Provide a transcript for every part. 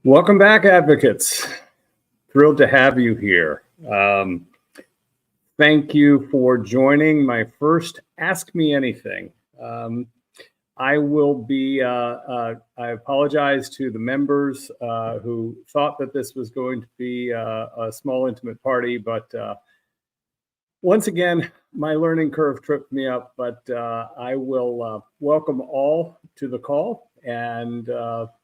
Welcome back, advocates. Thrilled to have you here. Thank you for joining my first Ask Me Anything. I will be, I apologize to the members who thought that this was going to be a small, intimate party, but once again, my learning curve tripped me up, but I will welcome all to the call and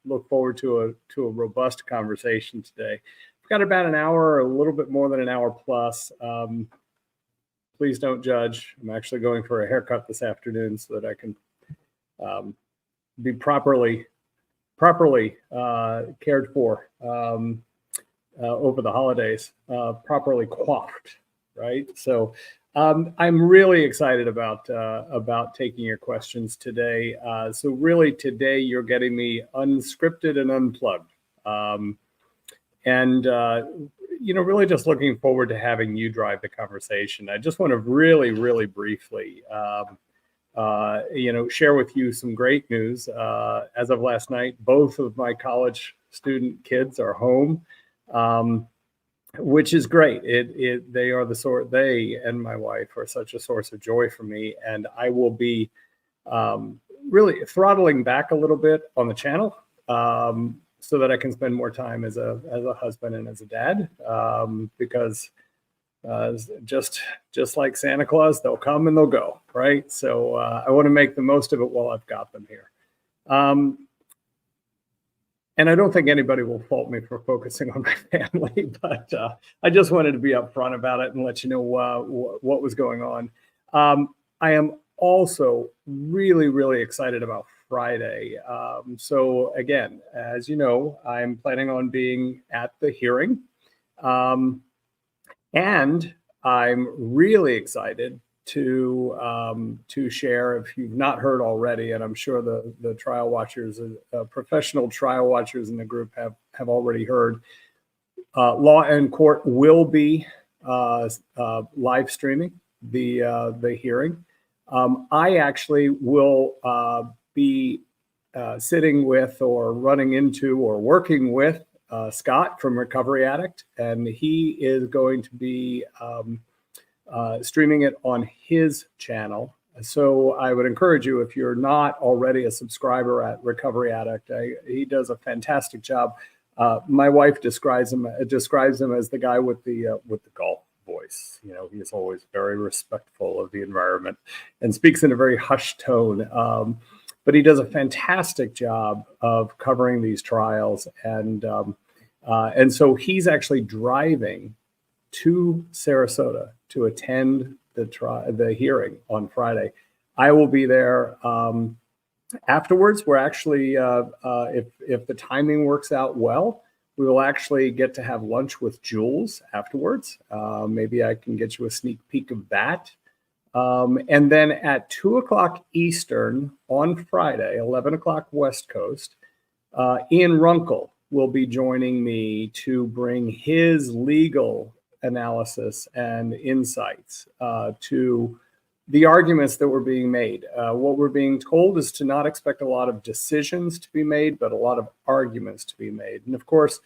look forward to a robust conversation today. We've got about an hour, a little bit more than an hour plus. Please don't judge. I'm actually going for a haircut this afternoon so that I can be properly cared for over the holidays, properly coiffed, right? So I'm really excited about taking your questions today. So really today you're getting me unscripted and unplugged. Really just looking forward to having you drive the conversation. I just want to really briefly, share with you some great news. As of last night, both of my college student kids are home, which is great. They and my wife are such a source of joy for me, and I will be really throttling back a little bit on the channel. So that I can spend more time as a husband and as a dad, because just like Santa Claus, they'll come and they'll go, right? So I want to make the most of it while I've got them here. And I don't think anybody will fault me for focusing on my family, but I just wanted to be upfront about it and let you know what was going on. I am also really excited about Friday. So again, as you know, I'm planning on being at the hearing. And I'm really excited to share, if you've not heard already, and I'm sure the trial watchers, professional trial watchers in the group have already heard, Law and Court will be live streaming the hearing. I actually will be sitting with or running into or working with Scott from Recovery Addict, and he is going to be streaming it on his channel. So I would encourage you, if you're not already a subscriber at Recovery Addict, he does a fantastic job. My wife describes him as the guy with the golf voice. You know, he is always very respectful of the environment and speaks in a very hushed tone. But he does a fantastic job of covering these trials, and so he's actually driving to Sarasota to attend the hearing on Friday. I will be there afterwards. We're actually, if the timing works out well, we will actually get to have lunch with Jules afterwards. Maybe I can get you a sneak peek of that. And then at 2 o'clock Eastern on Friday, 11 o'clock West Coast, Ian Runkle will be joining me to bring his legal analysis and insights to the arguments that were being made. What we're being told is to not expect a lot of decisions to be made, but a lot of arguments to be made. And of course,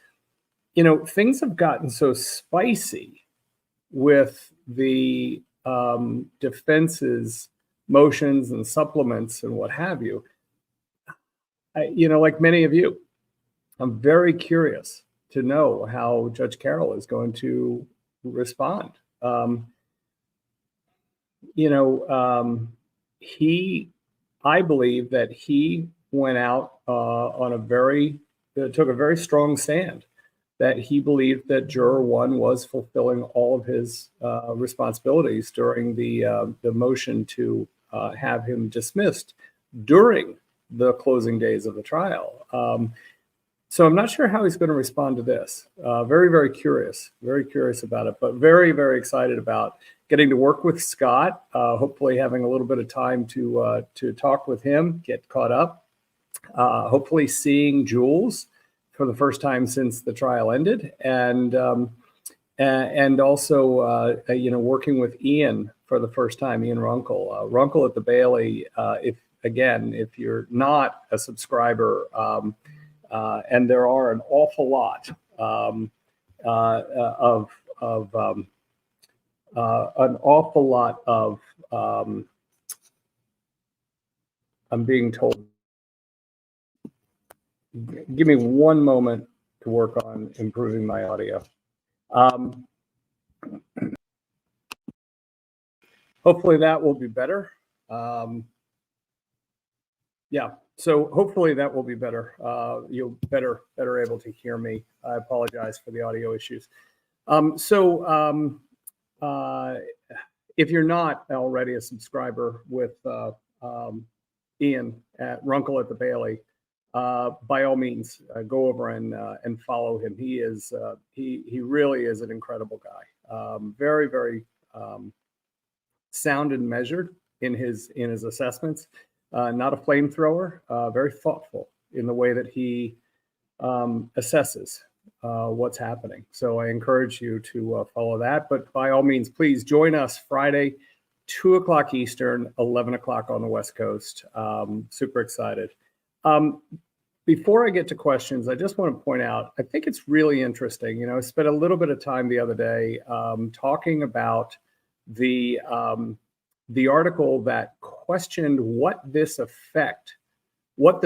you know, things have gotten so spicy with the defense's motions and supplements and what have you. Like many of you, I'm very curious to know how Judge Carroll is going to respond. I believe that he went out took a very strong stand, that he believed that Juror 1 was fulfilling all of his responsibilities during the motion to have him dismissed during the closing days of the trial. So I'm not sure how he's going to respond to this. Very curious about it, but very excited about getting to work with Scott, hopefully having a little bit of time to talk with him, get caught up, hopefully seeing Jules for the first time since the trial ended, and also working with Ian for the first time, Ian Runkle. Runkle at the Bailey, if you're not a subscriber, and there are an awful lot an awful lot of I'm being told. Give me one moment to work on improving my audio. Hopefully that will be better. Yeah, so hopefully that will be better. You'll better able to hear me. I apologize for the audio issues. If you're not already a subscriber with Ian at Runkle at the Bailey, by all means, go over and follow him. He really is an incredible guy. Very, very sound and measured in his assessments. Not a flamethrower. Very thoughtful in the way that he assesses what's happening. So I encourage you to follow that. But by all means, please join us Friday, 2 o'clock Eastern, 11 o'clock on the West Coast. Super excited. Before I get to questions, I just want to point out, I think it's really interesting. You know, I spent a little bit of time the other day talking about the article that questioned what the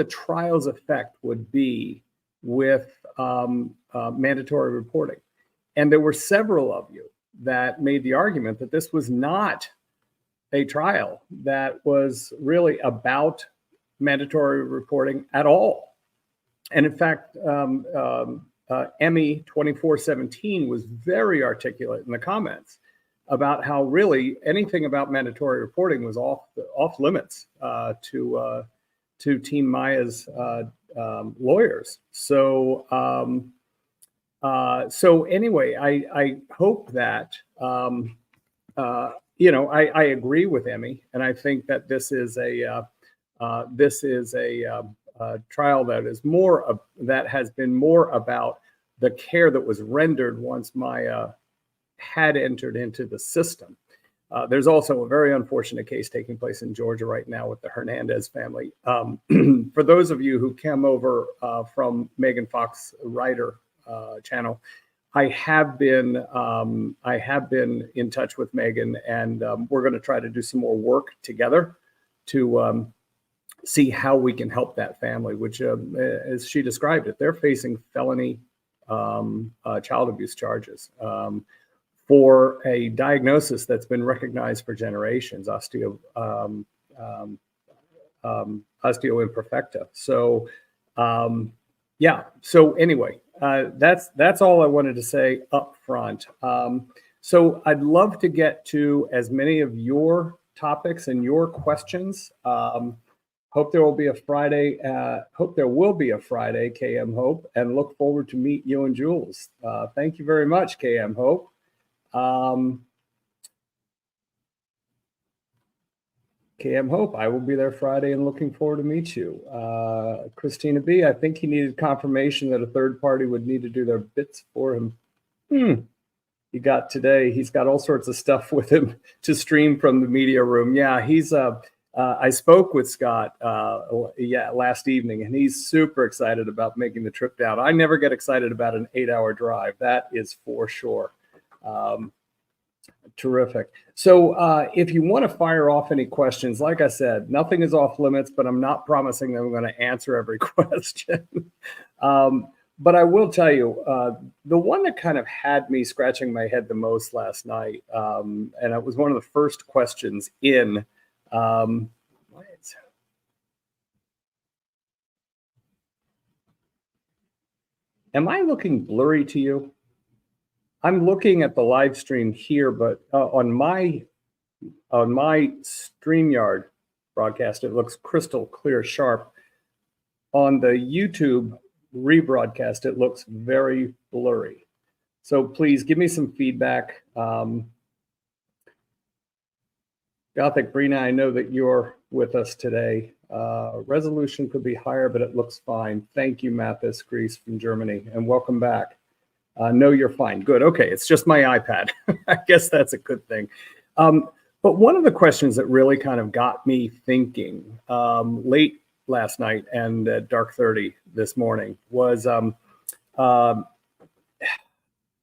trial's effect would be with mandatory reporting. And there were several of you that made the argument that this was not a trial that was really about mandatory reporting at all. And in fact, Emmy 2417 was very articulate in the comments about how really anything about mandatory reporting was off limits to Team Maya's lawyers. So anyway, I hope that you know, I agree with Emmy, and I think that this is a trial that has been more about the care that was rendered once Maya had entered into the system. There's also a very unfortunate case taking place in Georgia right now with the Hernandez family. For those of you who came over from Megan Fox Writer channel, I have been in touch with Megan, and we're going to try to do some more work together to see how we can help that family, which, as she described it, they're facing felony child abuse charges for a diagnosis that's been recognized for generations, osteoimperfecta. So, yeah. So anyway, that's all I wanted to say up front. So I'd love to get to as many of your topics and your questions. Hope there will be a Friday. Hope there will be a Friday, KM Hope, and look forward to meet you and Jules. Thank you very much, KM Hope. KM Hope, I will be there Friday and looking forward to meet you. Christina B, I think he needed confirmation that a third party would need to do their bits for him. He got today. He's got all sorts of stuff with him to stream from the media room. Yeah, he's I spoke with Scott last evening, and he's super excited about making the trip down. I never get excited about an 8-hour drive. That is for sure. Terrific. So if you want to fire off any questions, like I said, nothing is off limits, but I'm not promising that I'm going to answer every question. But I will tell you, the one that kind of had me scratching my head the most last night, and it was one of the first questions in, am I looking blurry to you? I'm looking at the live stream here, but on my StreamYard broadcast, it looks crystal clear, sharp. On the YouTube rebroadcast, it looks very blurry. So please give me some feedback. Gothic Brina, I know that you're with us today. Resolution could be higher, but it looks fine. Thank you, Mathis Grease from Germany, and welcome back. No, you're fine. Good. Okay. It's just my iPad. I guess that's a good thing. But one of the questions that really kind of got me thinking late last night and at dark 30 this morning was I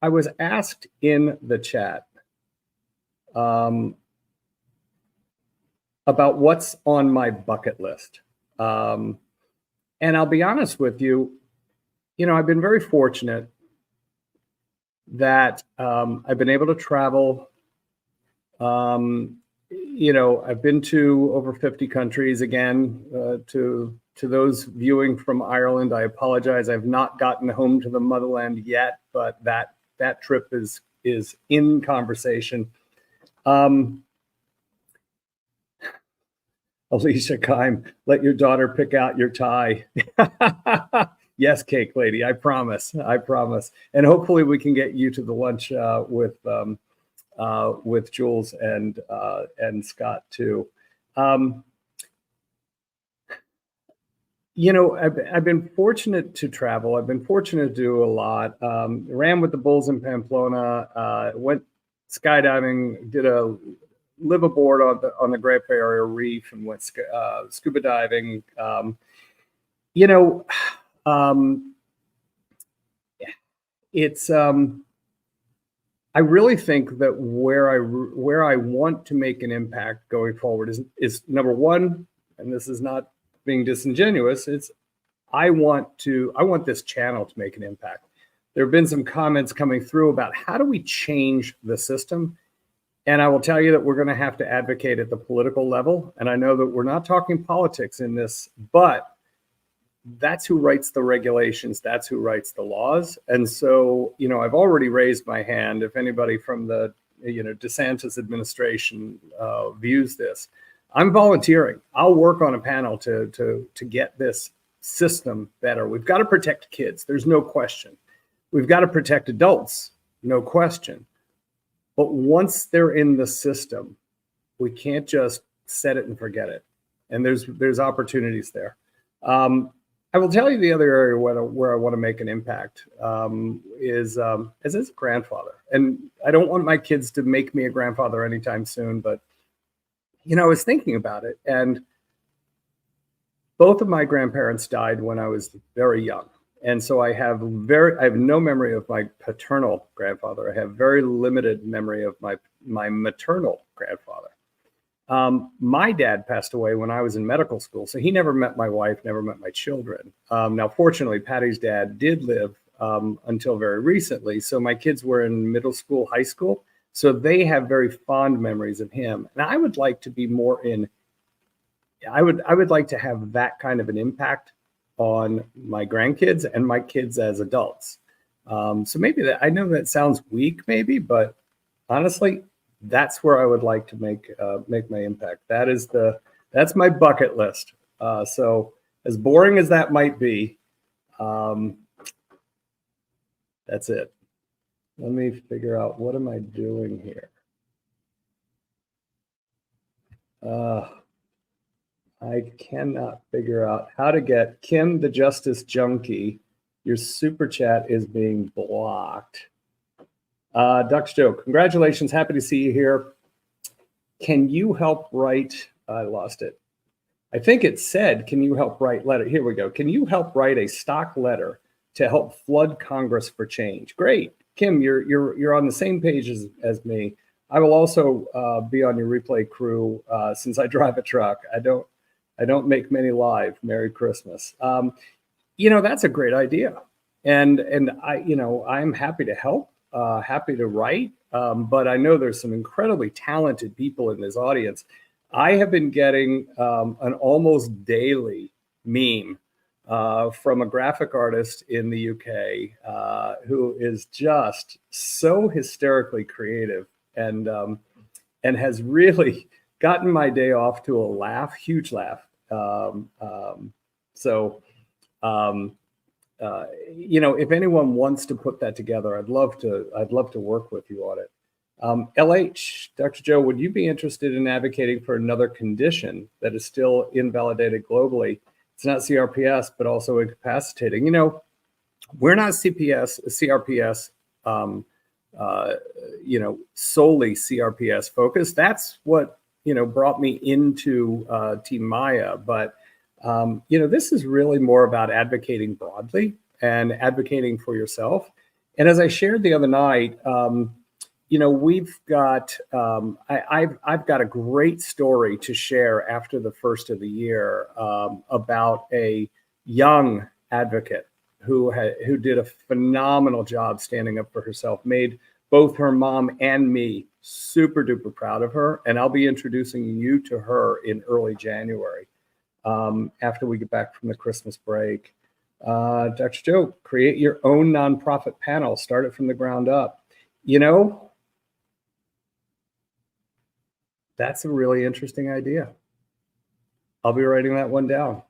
was asked in the chat about what's on my bucket list. And I'll be honest with you, I've been very fortunate that I've been able to travel. I've been to over 50 countries. Again, to those viewing from Ireland, I apologize. I've not gotten home to the motherland yet, but that trip is in conversation. Alicia Kime, let your daughter pick out your tie. Yes, Cake Lady, I promise. And hopefully we can get you to the lunch with Jules and Scott too. I've been fortunate to travel. I've been fortunate to do a lot. Ran with the bulls in Pamplona. Went skydiving. Did a live aboard on the Great Barrier Reef, and went scuba diving. It's I really think that where I want to make an impact going forward is number one, and this is not being disingenuous, I want this channel to make an impact. There have been some comments coming through about how do we change the system? And I will tell you that we're going to have to advocate at the political level. And I know that we're not talking politics in this, but that's who writes the regulations. That's who writes the laws. And so, I've already raised my hand. If anybody from the, DeSantis administration views this, I'm volunteering. I'll work on a panel to get this system better. We've got to protect kids. There's no question. We've got to protect adults. No question. But once they're in the system, we can't just set it and forget it. And there's opportunities there. I will tell you the other area where I want to make an impact is as a grandfather. And I don't want my kids to make me a grandfather anytime soon, but I was thinking about it, and both of my grandparents died when I was very young. And so I have no memory of my paternal grandfather. I have very limited memory of my maternal grandfather. My dad passed away when I was in medical school, so he never met my wife, never met my children. Now, fortunately, Patty's dad did live until very recently, so my kids were in middle school, high school, so they have very fond memories of him. And I would like to be more I would like to have that kind of an impact on my grandkids and my kids as adults. So maybe I know that sounds weak, maybe, but honestly, that's where I would like to make my impact. That's my bucket list. So as boring as that might be, that's it. Let me figure out, what am I doing here? I cannot figure out how to get Kim the Justice Junkie. Your super chat is being blocked. Dux Joe, congratulations. Happy to see you here. Can you help write? I lost it. I think it said, can you help write letter? Here we go. Can you help write a stock letter to help flood Congress for change? Great. Kim, you're on the same page as me. I will also be on your replay crew since I drive a truck. I don't make many live. Merry Christmas. That's a great idea. And I'm happy to help. Happy to write, but I know there's some incredibly talented people in this audience. I have been getting an almost daily meme from a graphic artist in the UK who is just so hysterically creative and has really gotten my day off to a laugh, huge laugh. If anyone wants to put that together, I'd love to work with you on it. LH, Dr. Joe, would you be interested in advocating for another condition that is still invalidated globally? It's not CRPS, but also incapacitating. We're not CRPS, solely CRPS focused. That's what, brought me into Team Maya. But This is really more about advocating broadly and advocating for yourself. And as I shared the other night, we've got I've got a great story to share after the first of the year about a young advocate who did a phenomenal job standing up for herself, made both her mom and me super duper proud of her. And I'll be introducing you to her in early January after we get back from the Christmas break. Dr. Joe, create your own nonprofit panel, start it from the ground up. That's a really interesting idea. I'll be writing that one down.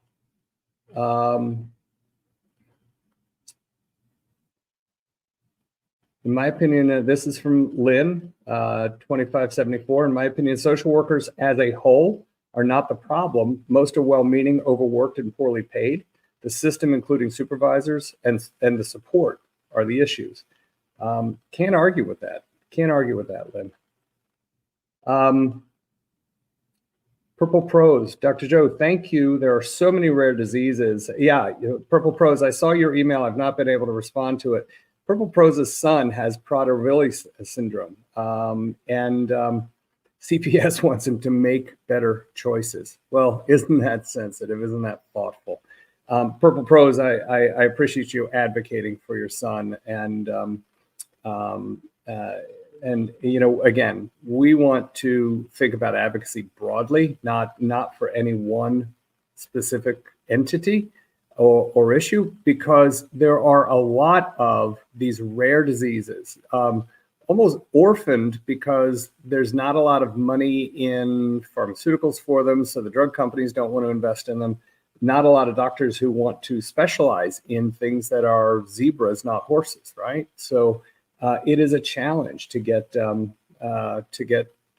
In my opinion, this is from Lynn, 2574. In my opinion, social workers as a whole are not the problem. Most are well-meaning, overworked, and poorly paid. The system, including supervisors and the support, are the issues. Can't argue with that. Can't argue with that, Lynn. Purple Prose, Dr. Joe, thank you. There are so many rare diseases. Yeah, Purple Prose, I saw your email. I've not been able to respond to it. Purple Prose's son has Prader-Willi syndrome, and CPS wants him to make better choices. Well, isn't that sensitive? Isn't that thoughtful? Purple Prose, I appreciate you advocating for your son, and again, we want to think about advocacy broadly, not for any one specific entity or issue, because there are a lot of these rare diseases, almost orphaned because there's not a lot of money in pharmaceuticals for them, so the drug companies don't want to invest in them. Not a lot of doctors who want to specialize in things that are zebras, not horses, right? So it is a challenge to get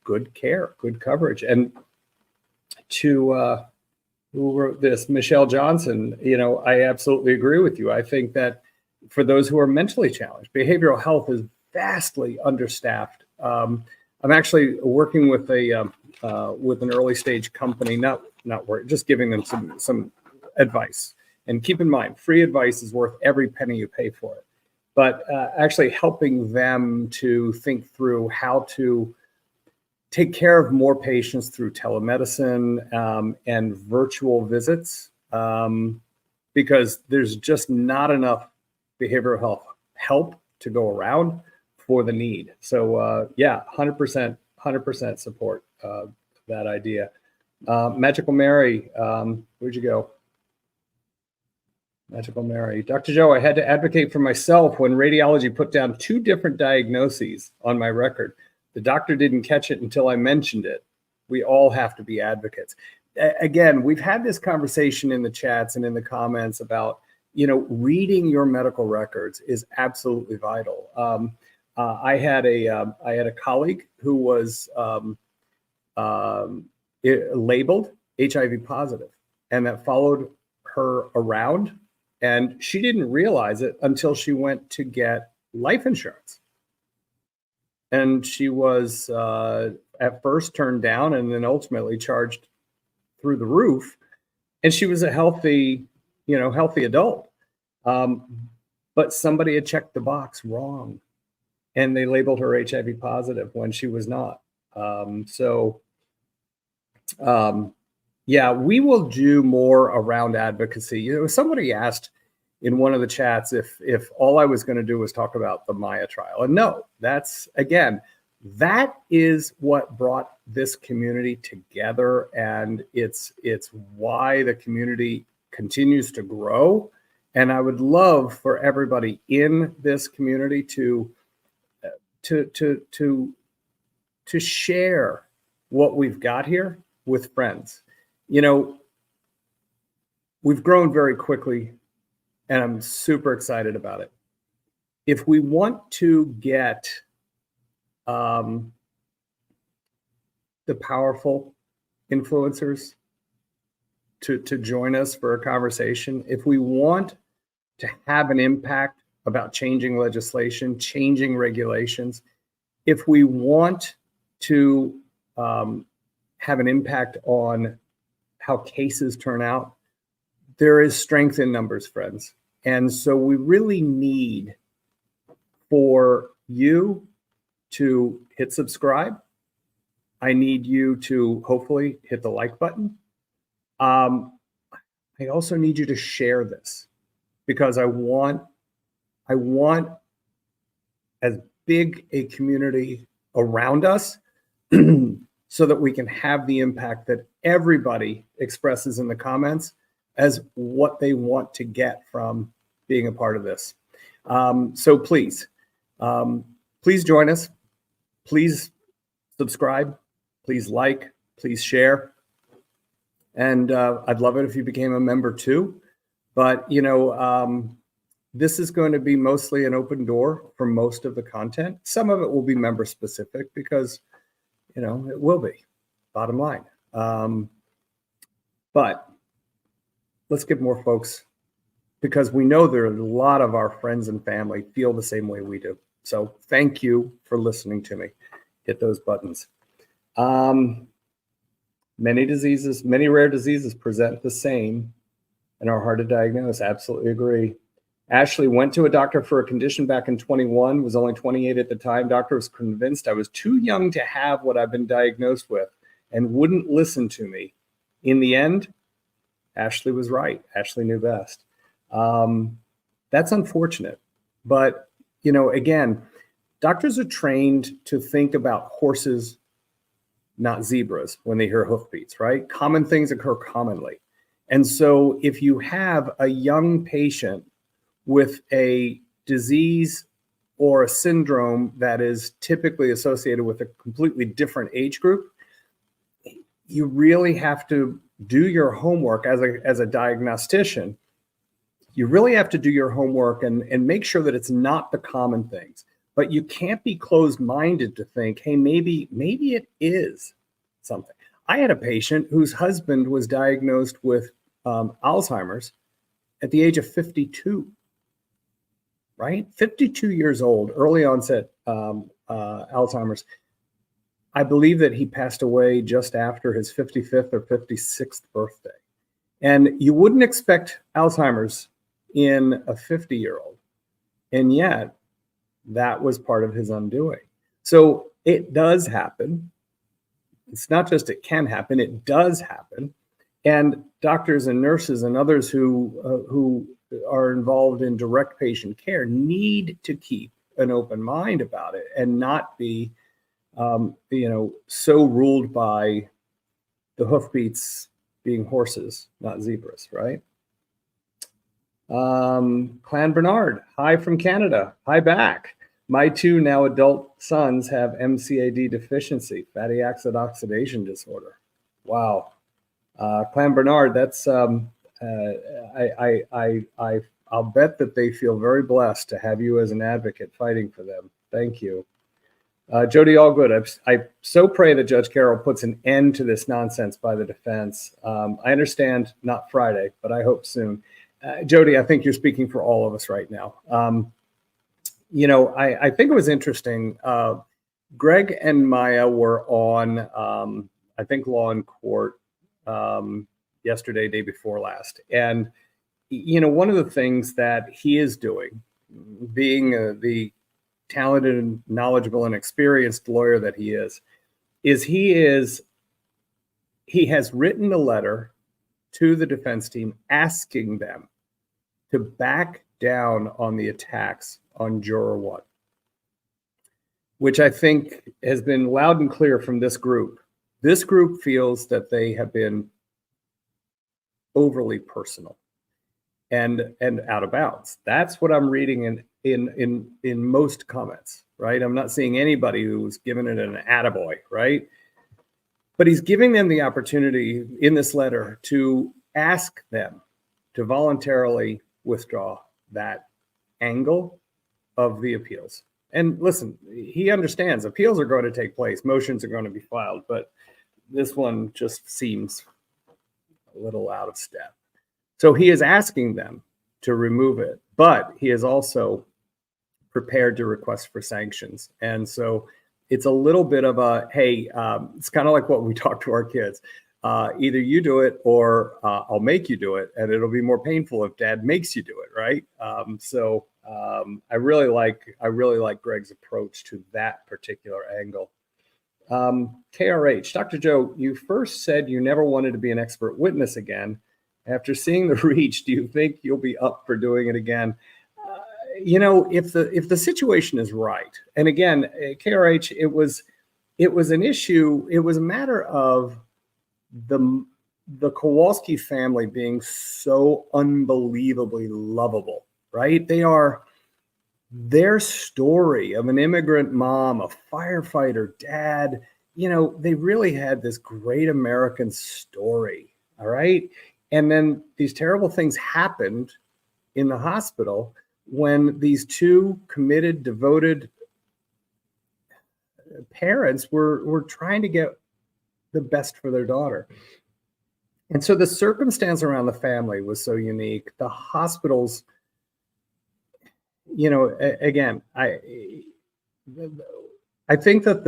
good care, good coverage. And to who wrote this, Michelle Johnson, I absolutely agree with you. I think that for those who are mentally challenged, behavioral health is vastly understaffed. I'm actually working with an early stage company, not work, just giving them some advice. And keep in mind, free advice is worth every penny you pay for it. But actually helping them to think through how to take care of more patients through telemedicine and virtual visits, because there's just not enough behavioral health help to go around for the need. So yeah, 100% support that idea. Magical Mary, where'd you go? Magical Mary. Dr. Joe, I had to advocate for myself when radiology put down 2 different diagnoses on my record. The doctor didn't catch it until I mentioned it. We all have to be advocates. Again, we've had this conversation in the chats and in the comments about, reading your medical records is absolutely vital. I had a colleague who was labeled HIV positive, and that followed her around, and she didn't realize it until she went to get life insurance. And she was at first turned down and then ultimately charged through the roof. And she was a healthy adult. But somebody had checked the box wrong and they labeled her HIV positive when she was not. Yeah, we will do more around advocacy. Somebody asked in one of the chats if all I was going to do was talk about the Maya trial. And no, that is what brought this community together. And it's why the community continues to grow. And I would love for everybody in this community to share what we've got here with friends. We've grown very quickly, and I'm super excited about it. If we want to get the powerful influencers to join us for a conversation, if we want to have an impact about changing legislation, changing regulations, if we want to have an impact on how cases turn out, there is strength in numbers, friends. And so we really need for you to hit subscribe. I need you to hopefully hit the like button. I also need you to share this because I want as big a community around us so that we can have the impact that everybody expresses in the comments as what they want to get from being a part of this. So please join us. Please subscribe. Please like. Please share. And I'd love it if you became a member too. But, this is going to be mostly an open door for most of the content. Some of it will be member specific because, it will be, bottom line. But let's get more folks, because we know there are a lot of our friends and family feel the same way we do. So thank you for listening to me. Hit those buttons. Many rare diseases present the same and are hard to diagnose. Absolutely agree. Ashley went to a doctor for a condition back in 21, was only 28 at the time. Doctor was convinced I was too young to have what I've been diagnosed with and wouldn't listen to me. In the end, Ashley was right. Ashley knew best. That's unfortunate. But, again, doctors are trained to think about horses, not zebras, when they hear hoofbeats, right? Common things occur commonly. And so if you have a young patient with a disease or a syndrome that is typically associated with a completely different age group, you really have to do your homework as a diagnostician. You really have to do your homework and make sure that it's not the common things. But you can't be closed-minded to think, hey, maybe it is something. I had a patient whose husband was diagnosed with Alzheimer's at the age of 52. Right? 52 years old, early onset Alzheimer's. I believe that he passed away just after his 55th or 56th birthday. And you wouldn't expect Alzheimer's in a 50-year-old. And yet, that was part of his undoing. So it does happen. It's not just it can happen, it does happen. And doctors and nurses and others who are involved in direct patient care need to keep an open mind about it and not be, so ruled by the hoofbeats being horses, not zebras, right? Clan Bernard, hi from Canada. Hi back. My two now adult sons have MCAD deficiency, fatty acid oxidation disorder. Wow. Clan Bernard, that's I'll bet that they feel very blessed to have you as an advocate fighting for them. Thank you. Jody Allgood, I so pray that Judge Carroll puts an end to this nonsense by the defense. I understand not Friday, but I hope soon. Jody, I think you're speaking for all of us right now. I think it was interesting. Greg and Maya were on, I think, Law and Court yesterday, day before last. And, one of the things that he is doing, being the talented and knowledgeable and experienced lawyer that he has written a letter to the defense team asking them to back down on the attacks on Juror 1, which I think has been loud and clear from this group. This group feels that they have been overly personal and out of bounds. That's what I'm reading in most comments, right? I'm not seeing anybody who's given it an attaboy, right? But he's giving them the opportunity in this letter to ask them to voluntarily withdraw that angle of the appeals. And listen, he understands appeals are going to take place, motions are going to be filed, but this one just seems a little out of step. So he is asking them to remove it, but he is also prepared to request for sanctions. And so it's a little bit of a, hey, it's kind of like what we talk to our kids. either you do it or I'll make you do it, and it'll be more painful if Dad makes you do it, right? I really like Greg's approach to that particular angle. KRH, Dr. Joe, you first said you never wanted to be an expert witness again. After seeing the reach, do you think you'll be up for doing it again? If the situation is right, and again, KRH, it was an issue. It was a matter of the Kowalski family being so unbelievably lovable, right? Their story of an immigrant mom, a firefighter dad, they really had this great American story, all right? And then these terrible things happened in the hospital when these two committed, devoted parents were trying to get the best for their daughter. And so the circumstance around the family was so unique. The hospitals, again, I think that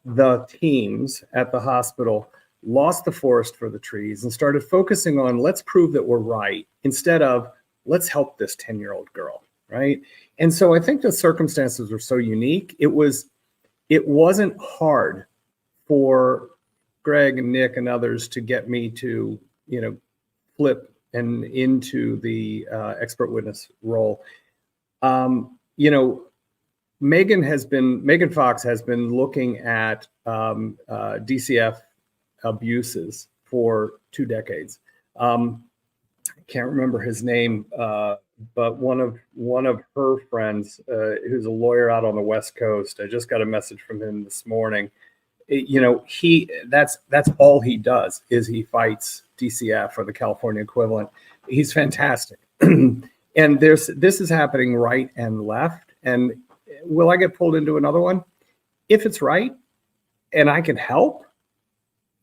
the teams at the hospital lost the forest for the trees and started focusing on, let's prove that we're right, instead of let's help this 10-year-old girl, right? And so I think the circumstances were so unique. It wasn't hard for Greg and Nick and others to get me to, flip and into the expert witness role. Megan Fox has been looking at DCF abuses for 2 decades. I can't remember his name, but one of her friends, who's a lawyer out on the West Coast, I just got a message from him this morning. That's all he does is he fights DCF, or the California equivalent. He's fantastic. And this is happening right and left. And will I get pulled into another one? If it's right and I can help,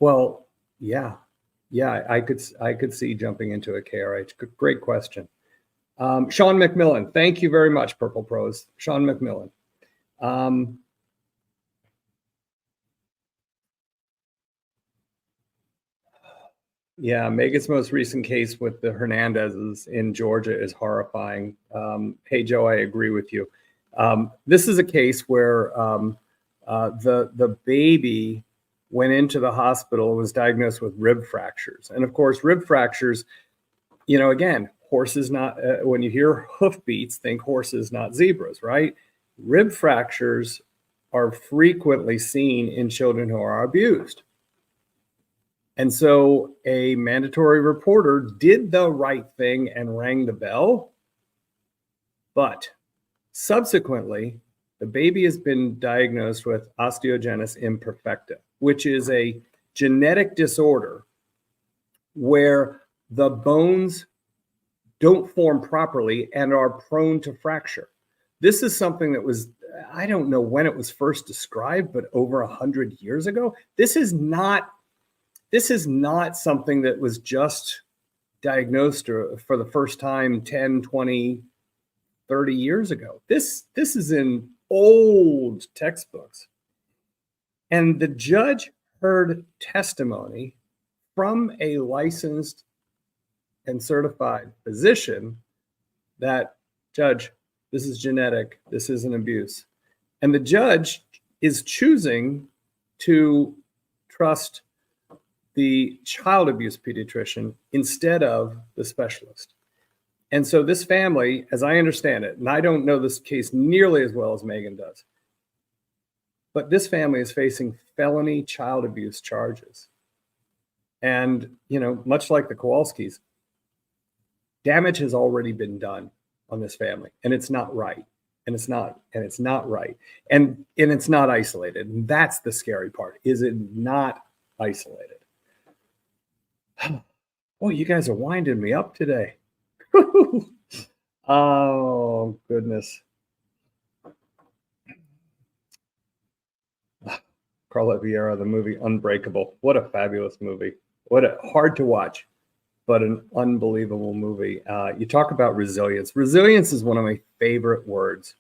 well, yeah, I could see jumping into a KRH. Great question. Sean McMillan, thank you very much, Purple Pros. Sean McMillan. Yeah, Megan's most recent case with the Hernandezes in Georgia is horrifying. Hey, Joe, I agree with you. This is a case where the baby went into the hospital and was diagnosed with rib fractures. And of course, rib fractures, again, horses not, when you hear hoofbeats, think horses, not zebras, right? Rib fractures are frequently seen in children who are abused. And so a mandatory reporter did the right thing and rang the bell. But subsequently, the baby has been diagnosed with osteogenesis imperfecta, which is a genetic disorder where the bones don't form properly and are prone to fracture. This is something that was, I don't know when it was first described, but over 100 years ago. This is not something that was just diagnosed for the first time 10, 20, 30 years ago. This is in old textbooks. And the judge heard testimony from a licensed and certified physician that, Judge, this is genetic, this isn't abuse. And the judge is choosing to trust the child abuse pediatrician instead of the specialist. And so this family, as I understand it, and I don't know this case nearly as well as Megan does, but this family is facing felony child abuse charges. And, much like the Kowalskis, damage has already been done on this family, and it's not right. And it's not right. And it's not isolated. And that's the scary part. Is it not isolated? Oh, you guys are winding me up today. Oh, goodness. Carla Vieira, the movie Unbreakable. What a fabulous movie. What a hard to watch, but an unbelievable movie. You talk about resilience. Resilience is one of my favorite words.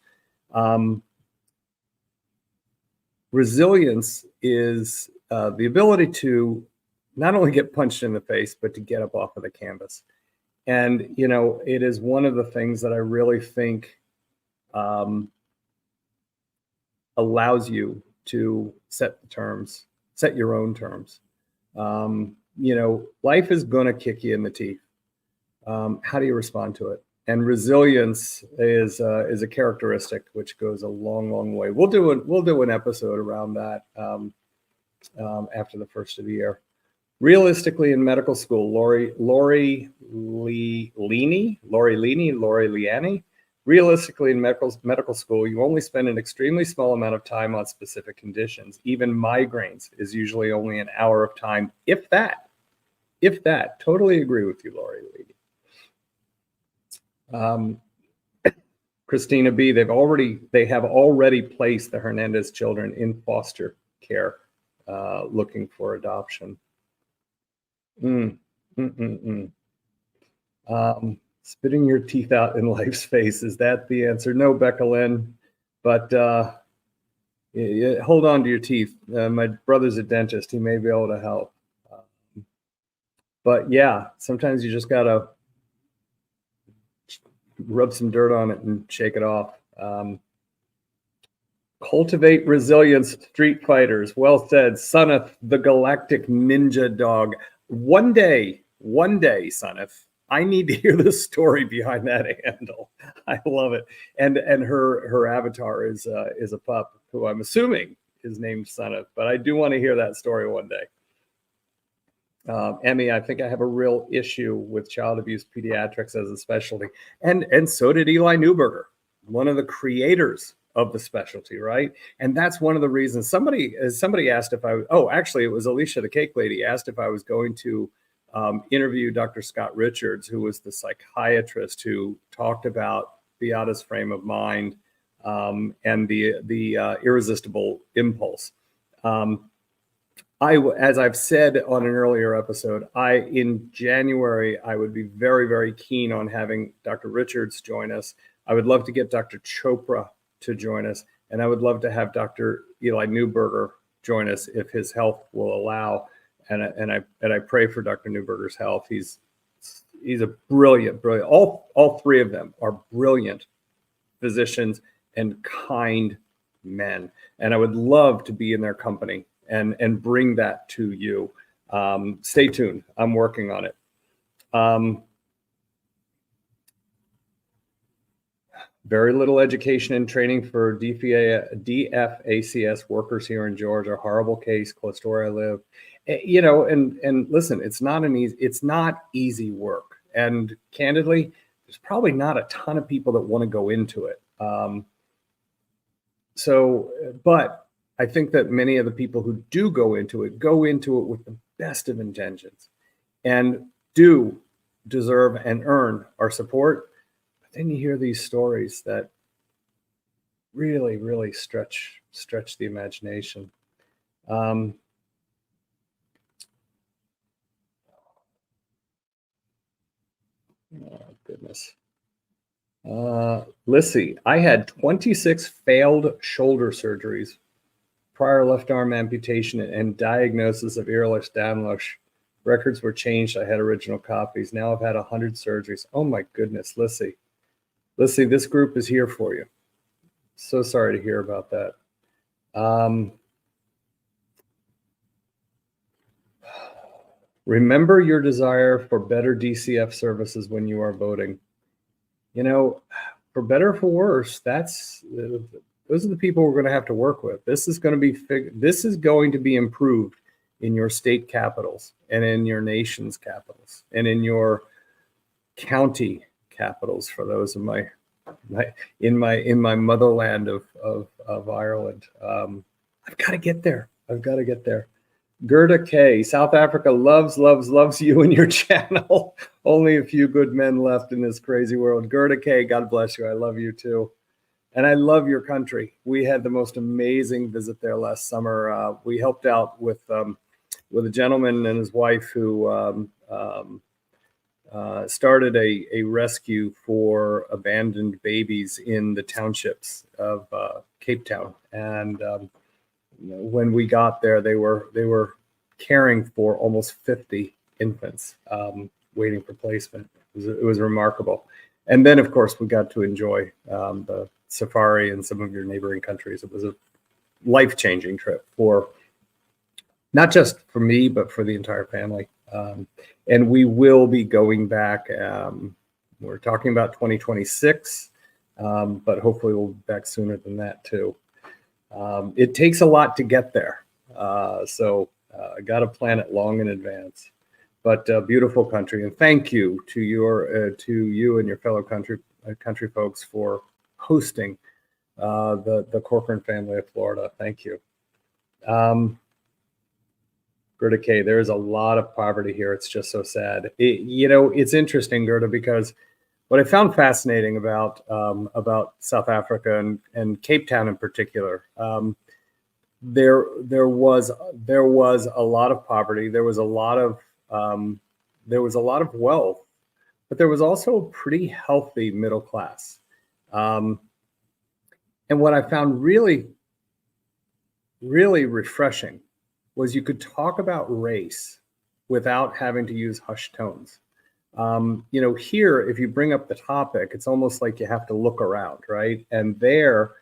Resilience is the ability to not only get punched in the face, but to get up off of the canvas. And, you know, it is one of the things that I really think allows you to set the terms, set your own terms. You know, life is going to kick you in the teeth. How do you respond to it? And resilience is a characteristic which goes a long, long way. We'll do an episode around that after the first of the year. Realistically, in medical school, Lori Liani. Realistically, in medical school, you only spend an extremely small amount of time on specific conditions. Even migraines is usually only an hour of time, if that. If that. Totally agree with you, Lori Liani. Christina B. They have already placed the Hernandez children in foster care, looking for adoption. Spitting your teeth out in life's face, is that the answer? No, Becca Lynn, but hold on to your teeth. My brother's a dentist. He may be able to help. But yeah, sometimes you just gotta rub some dirt on it and shake it off. Cultivate resilience, street fighters. Well said. Soneth, the galactic ninja dog. One day, Soneth, I need to hear the story behind that handle. I love it. And her avatar is a pup who I'm assuming is named Soneth, but I do want to hear that story one day. Emmy, I think I have a real issue with child abuse pediatrics as a specialty. And so did Eli Neuberger, one of the creators of the specialty, right? And that's one of the reasons somebody asked if actually it was Alicia, the cake lady, asked if I was going to interview Dr. Scott Richards, who was the psychiatrist who talked about Beata's frame of mind and the irresistible impulse. As I've said on an earlier episode, in January, I would be very, very keen on having Dr. Richards join us. I would love to get Dr. Chopra to join us, and I would love to have Dr. Eli Neuberger join us if his health will allow. And I pray for Dr. Neuberger's health. He's a brilliant. All three of them are brilliant physicians and kind men, and I would love to be in their company and bring that to you. Stay tuned. I'm working on it. Very little education and training for DFACS workers here in Georgia. Horrible case, close to where I live. You know, and listen, it's not easy work. And candidly, there's probably not a ton of people that want to go into it. But I think that many of the people who do go into it with the best of intentions and do deserve and earn our support. But then you hear these stories that really, really stretch the imagination. Oh, goodness. Lissy, I had 26 failed shoulder surgeries, prior left arm amputation, and diagnosis of Ehrlich-Danlos. Records were changed. I had original copies. Now I've had 100 surgeries. Oh my goodness, Lissy. Lissy, this group is here for you. So sorry to hear about that. Remember your desire for better DCF services when you are voting. You know, for better or for worse, those are the people we're going to have to work with. This is going to be improved in your state capitals and in your nation's capitals and in your county capitals. For those of in my motherland of Ireland, I've got to get there. Gerda K, South Africa loves you and your channel. Only a few good men left in this crazy world. Gerda K, God bless you. I love you too. And I love your country. We had the most amazing visit there last summer. We helped out with a gentleman and his wife who started a rescue for abandoned babies in the townships of Cape Town. And when we got there, they were caring for almost 50 infants waiting for placement. It was remarkable. And then, of course, we got to enjoy the safari in some of your neighboring countries. It was a life-changing trip for not just for me, but for the entire family. And we will be going back. We're talking about 2026, but hopefully we'll be back sooner than that too. It takes a lot to get there. So I got to plan it long in advance. But beautiful country, and thank you to you and your fellow country folks for hosting the Corcoran family of Florida. Thank you. Gerda K, there is a lot of poverty here. It's just so sad. It's interesting, Gerda, because what I found fascinating about South Africa and Cape Town in particular, there was a lot of poverty. There was a lot of wealth, but there was also a pretty healthy middle class. And what I found really, really refreshing was you could talk about race without having to use hushed tones. Here, if you bring up the topic, it's almost like you have to look around, right? And there,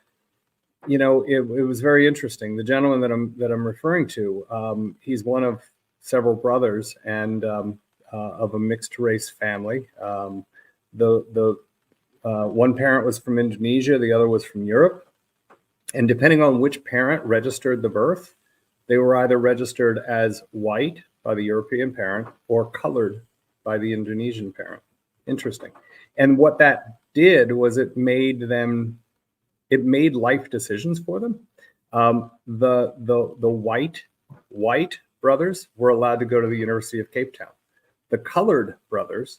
it was very interesting. The gentleman that I'm referring to, he's one of several brothers and of a mixed race family. The one parent was from Indonesia, the other was from Europe. And depending on which parent registered the birth, they were either registered as white by the European parent or colored by the Indonesian parent. Interesting. And what that did was it made life decisions for them. The white brothers were allowed to go to the University of Cape Town. The colored brothers,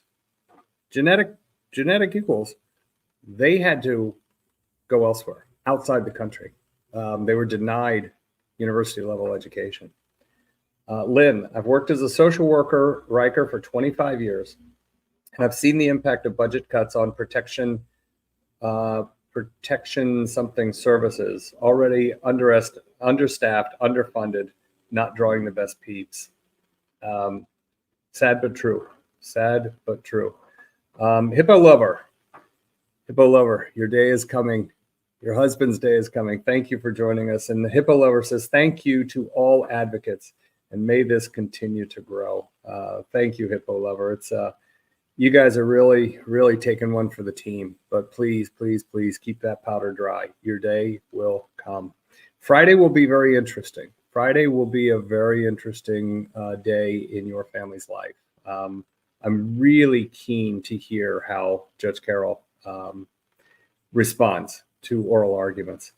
genetic equals, they had to go elsewhere, outside the country. They were denied university level education. Lynn, I've worked as a social worker, Riker, for 25 years, and I've seen the impact of budget cuts on protection something services, already understaffed, underfunded, not drawing the best peeps. Sad but true. Sad but true. Hippo lover, your day is coming. Your husband's day is coming. Thank you for joining us. And the Hippo lover says, thank you to all advocates, and may this continue to grow. Thank you, Hippo lover. It's you guys are really, really taking one for the team. But please, please, please keep that powder dry. Your day will come. Friday will be very interesting. Friday will be a very interesting day in your family's life. I'm really keen to hear how Judge Carroll responds to oral arguments.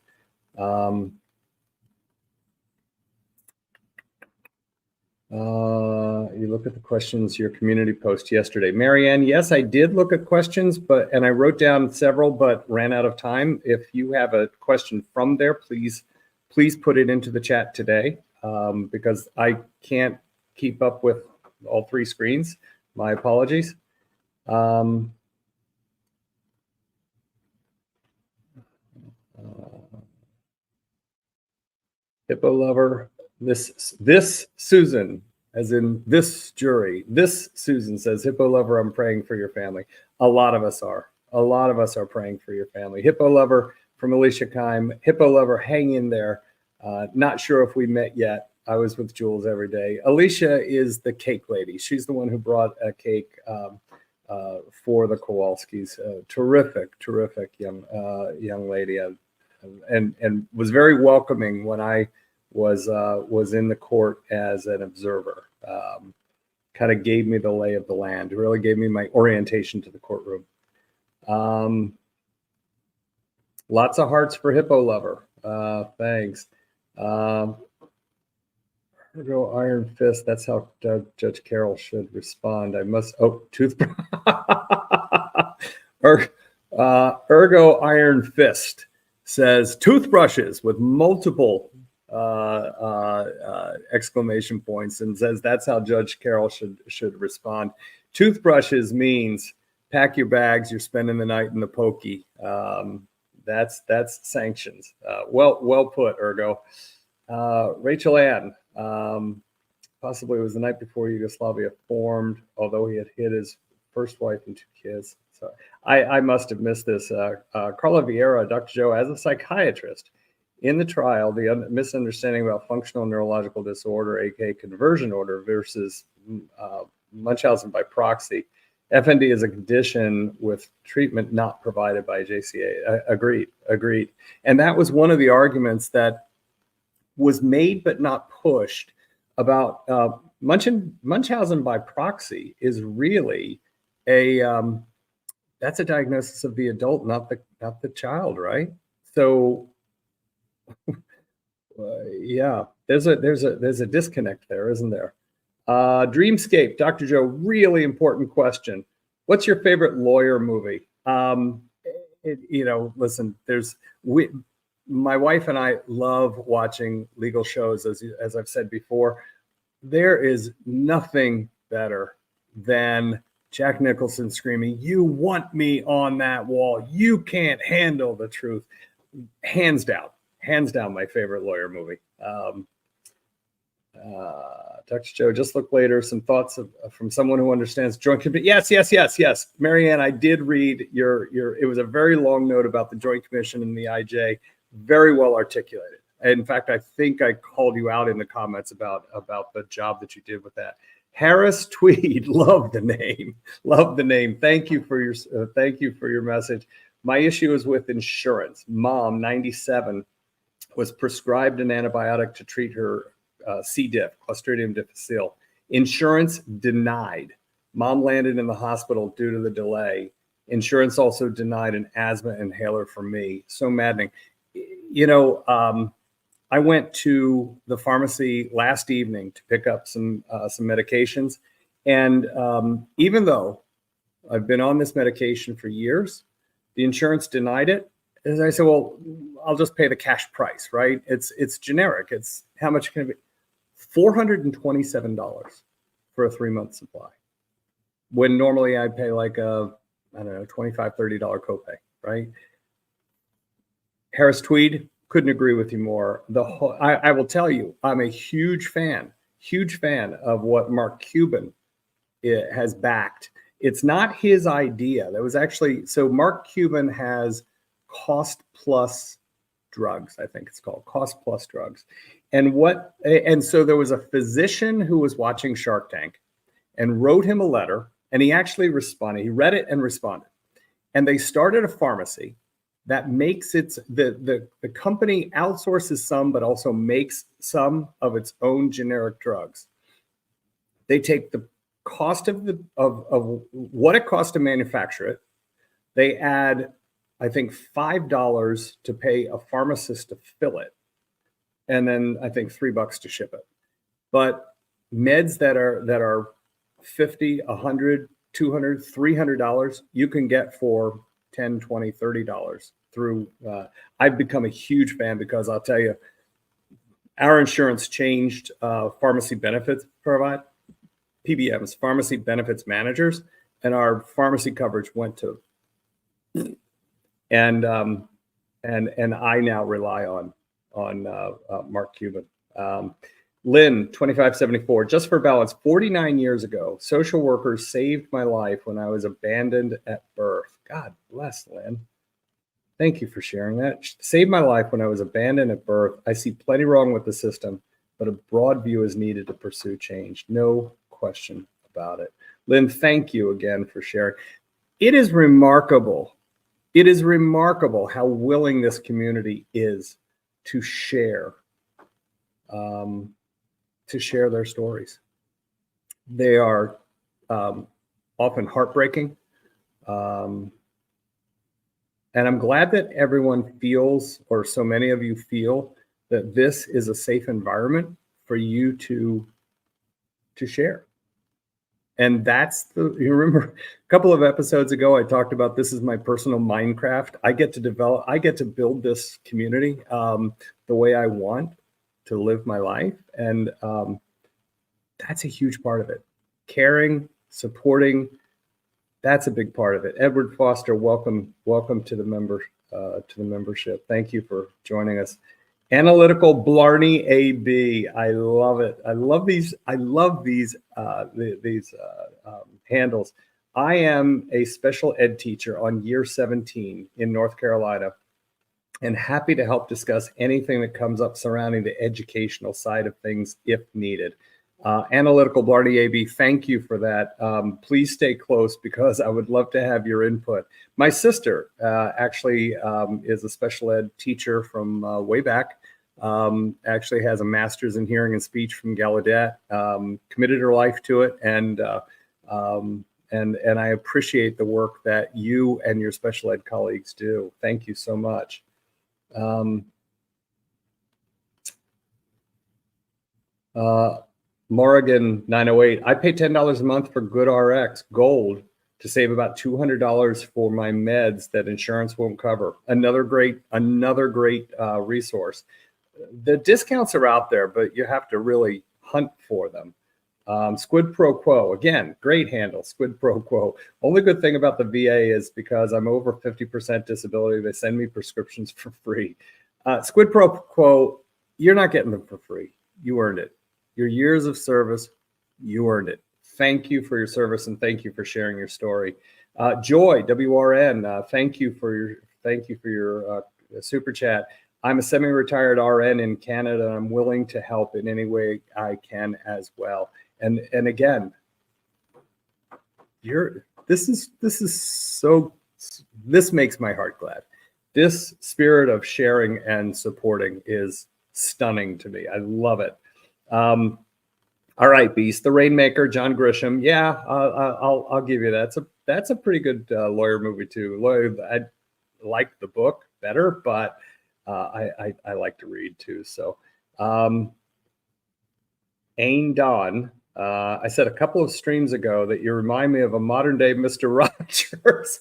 You look at the questions, your community post yesterday. Marianne, yes, I did look at questions, and I wrote down several, but ran out of time. If you have a question from there, please put it into the chat today, because I can't keep up with all three screens. My apologies. Hippo lover, this Susan, as in this jury, this Susan says, Hippo lover, I'm praying for your family. A lot of us are. A lot of us are praying for your family. Hippo lover from Alicia Kime. Hippo lover, hang in there. Not sure if we met yet. I was with Jules every day. Alicia is the cake lady. She's the one who brought a cake for the Kowalskis. Terrific young lady, and was very welcoming when I was in the court as an observer. Kind of gave me the lay of the land. It really gave me my orientation to the courtroom. Lots of hearts for Hippo lover. Thanks. Ergo Iron Fist. That's how Judge Carroll should respond. I must. Oh, toothbrush. Ergo Iron Fist says toothbrushes with multiple exclamation points, and says that's how Judge Carroll should respond. Toothbrushes means pack your bags. You're spending the night in the pokey. That's sanctions. Well put, Ergo. Rachel Ann, Possibly it was the night before Yugoslavia formed, although he had hit his first wife and 2 kids. So I must have missed this. Carla Vieira, Dr. Joe, as a psychiatrist, in the trial, the misunderstanding about functional neurological disorder, aka conversion order, versus Munchausen by proxy. FND is a condition with treatment not provided by JCA. Agreed. And that was one of the arguments that was made but not pushed about Munchausen by proxy is really that's a diagnosis of the adult, not the child, right? So yeah, there's a disconnect there, isn't there? Dreamscape, Dr. Joe, really important question. What's your favorite lawyer movie? Listen, my wife and I love watching legal shows, as I've said before. There is nothing better than Jack Nicholson screaming, "You want me on that wall. You can't handle the truth." Hands down, my favorite lawyer movie. Dr. Joe, just look later. Some thoughts from someone who understands joint commission. Yes. Marianne, I did read your. It was a very long note about the Joint Commission and the IJ. Very well articulated. In fact, I think I called you out in the comments about the job that you did with that. Harris Tweed, love the name. Thank you for your message. My issue is with insurance. Mom, 97, was prescribed an antibiotic to treat her C. diff, Clostridium difficile. Insurance denied. Mom landed in the hospital due to the delay. Insurance also denied an asthma inhaler for me. So maddening. I went to the pharmacy last evening to pick up some medications. And even though I've been on this medication for years, the insurance denied it. And I said, well, I'll just pay the cash price, right? It's generic. It's how much can it be? $427 for a 3-month supply. When normally I'd pay like $25, $30 copay, right? Harris Tweed, couldn't agree with you more. I will tell you, I'm a huge fan of what Mark Cuban has backed. It's not his idea. That was actually, so Mark Cuban has cost plus drugs, I think it's called cost plus drugs. And so there was a physician who was watching Shark Tank and wrote him a letter, and he actually responded. He read it and responded. And they started a pharmacy that makes the company outsources some, but also makes some of its own generic drugs. They take the cost of what it costs to manufacture it. They add, I think, $5 to pay a pharmacist to fill it, and then I think $3 to ship it. But meds that are $50, $100, $200, $300, you can get for $10, $20, $30 through. I've become a huge fan because I'll tell you, our insurance changed pharmacy benefits provide, PBMs, pharmacy benefits managers, and our pharmacy coverage went to. And I now rely on Mark Cuban. Lynn, 2574, just for balance, 49 years ago, social workers saved my life when I was abandoned at birth. God bless, Lynn. Thank you for sharing that. Saved my life when I was abandoned at birth. I see plenty wrong with the system, but a broad view is needed to pursue change. No question about it. Lynn, thank you again for sharing. It is remarkable. It is remarkable how willing this community is to share their stories. They are often heartbreaking. And I'm glad that everyone feels, or so many of you feel, that this is a safe environment for you to share. And you remember a couple of episodes ago, I talked about this is my personal Minecraft. I get to build this community the way I want to live my life. And that's a huge part of it. Caring, supporting, that's a big part of it. Edward Foster, welcome to the membership. Thank you for joining us. Analytical Blarney AB. I love it. I love these. I love these handles. I am a special ed teacher on year 17 in North Carolina, and happy to help discuss anything that comes up surrounding the educational side of things if needed. Analytical Blarney AB, thank you for that. Please stay close because I would love to have your input. My sister actually is a special ed teacher from way back. Actually has a master's in hearing and speech from Gallaudet, committed her life to it. And I appreciate the work that you and your special ed colleagues do. Thank you so much. Morrigan 908, I pay $10 a month for GoodRx Gold to save about $200 for my meds that insurance won't cover. Another great resource. The discounts are out there, but you have to really hunt for them. Squid Pro Quo, again, great handle, Squid Pro Quo. Only good thing about the VA is because I'm over 50% disability, they send me prescriptions for free. Squid Pro Quo, you're not getting them for free. You earned it. Your years of service, you earned it. Thank you for your service and thank you for sharing your story. Joy WRN, thank you for your super chat. I'm a semi-retired RN in Canada. And I'm willing to help in any way I can as well. And again, this makes my heart glad. This spirit of sharing and supporting is stunning to me. I love it. All right, Beast, the Rainmaker, John Grisham. Yeah, I'll give you that. That's a pretty good lawyer movie too. I like the book better, but I like to read too. So, Ain Don, I said a couple of streams ago that you remind me of a modern day Mr. Rogers.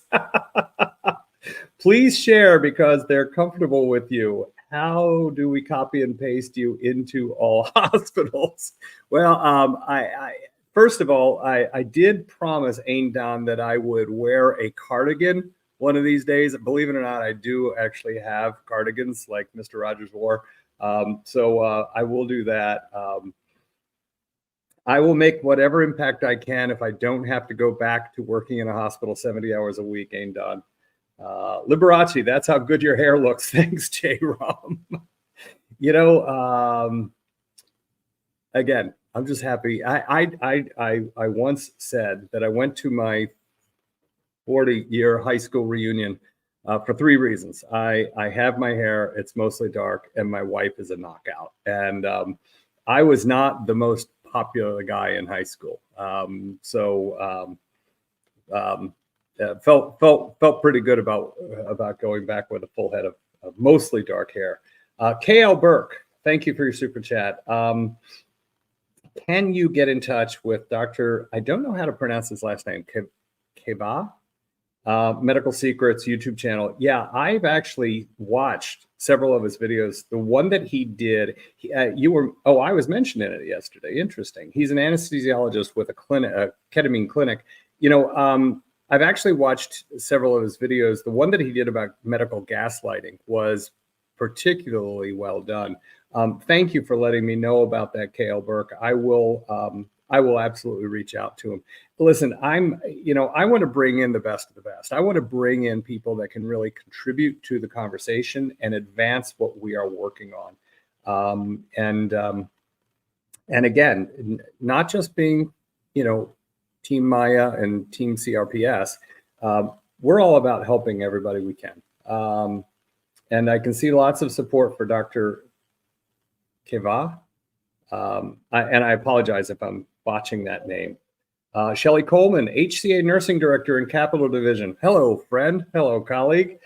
Please share because they're comfortable with you. How do we copy and paste you into all hospitals? Well, first of all, I did promise Ain Don that I would wear a cardigan one of these days. Believe it or not, I do actually have cardigans like Mr. Rogers wore. So I will do that. I will make whatever impact I can if I don't have to go back to working in a hospital 70 hours a week, Ain Don. Liberace, that's how good your hair looks. Thanks, J-Rom. Again, I'm just happy. I once said that I went to my 40-year high school reunion for 3 reasons. I have my hair, it's mostly dark, and my wife is a knockout. And I was not the most popular guy in high school. Felt pretty good about going back with a full head of mostly dark hair. KL Burke, thank you for your super chat. Can you get in touch with Dr. I don't know how to pronounce his last name, Keva? Medical Secrets YouTube channel. Yeah, I've actually watched several of his videos. The one that he did, I was mentioning it yesterday. Interesting. He's an anesthesiologist with a clinic, a ketamine clinic. I've actually watched several of his videos. The one that he did about medical gaslighting was particularly well done. Thank you for letting me know about that, KL Burke. I will absolutely reach out to him. Listen, I want to bring in the best of the best. I want to bring in people that can really contribute to the conversation and advance what we are working on. And again, not just being, Team Maya and Team CRPS, we're all about helping everybody we can. And I can see lots of support for Dr. Keva. And I apologize if I'm botching that name. Shelley Coleman, HCA Nursing Director in Capital Division. Hello, friend. Hello, colleague.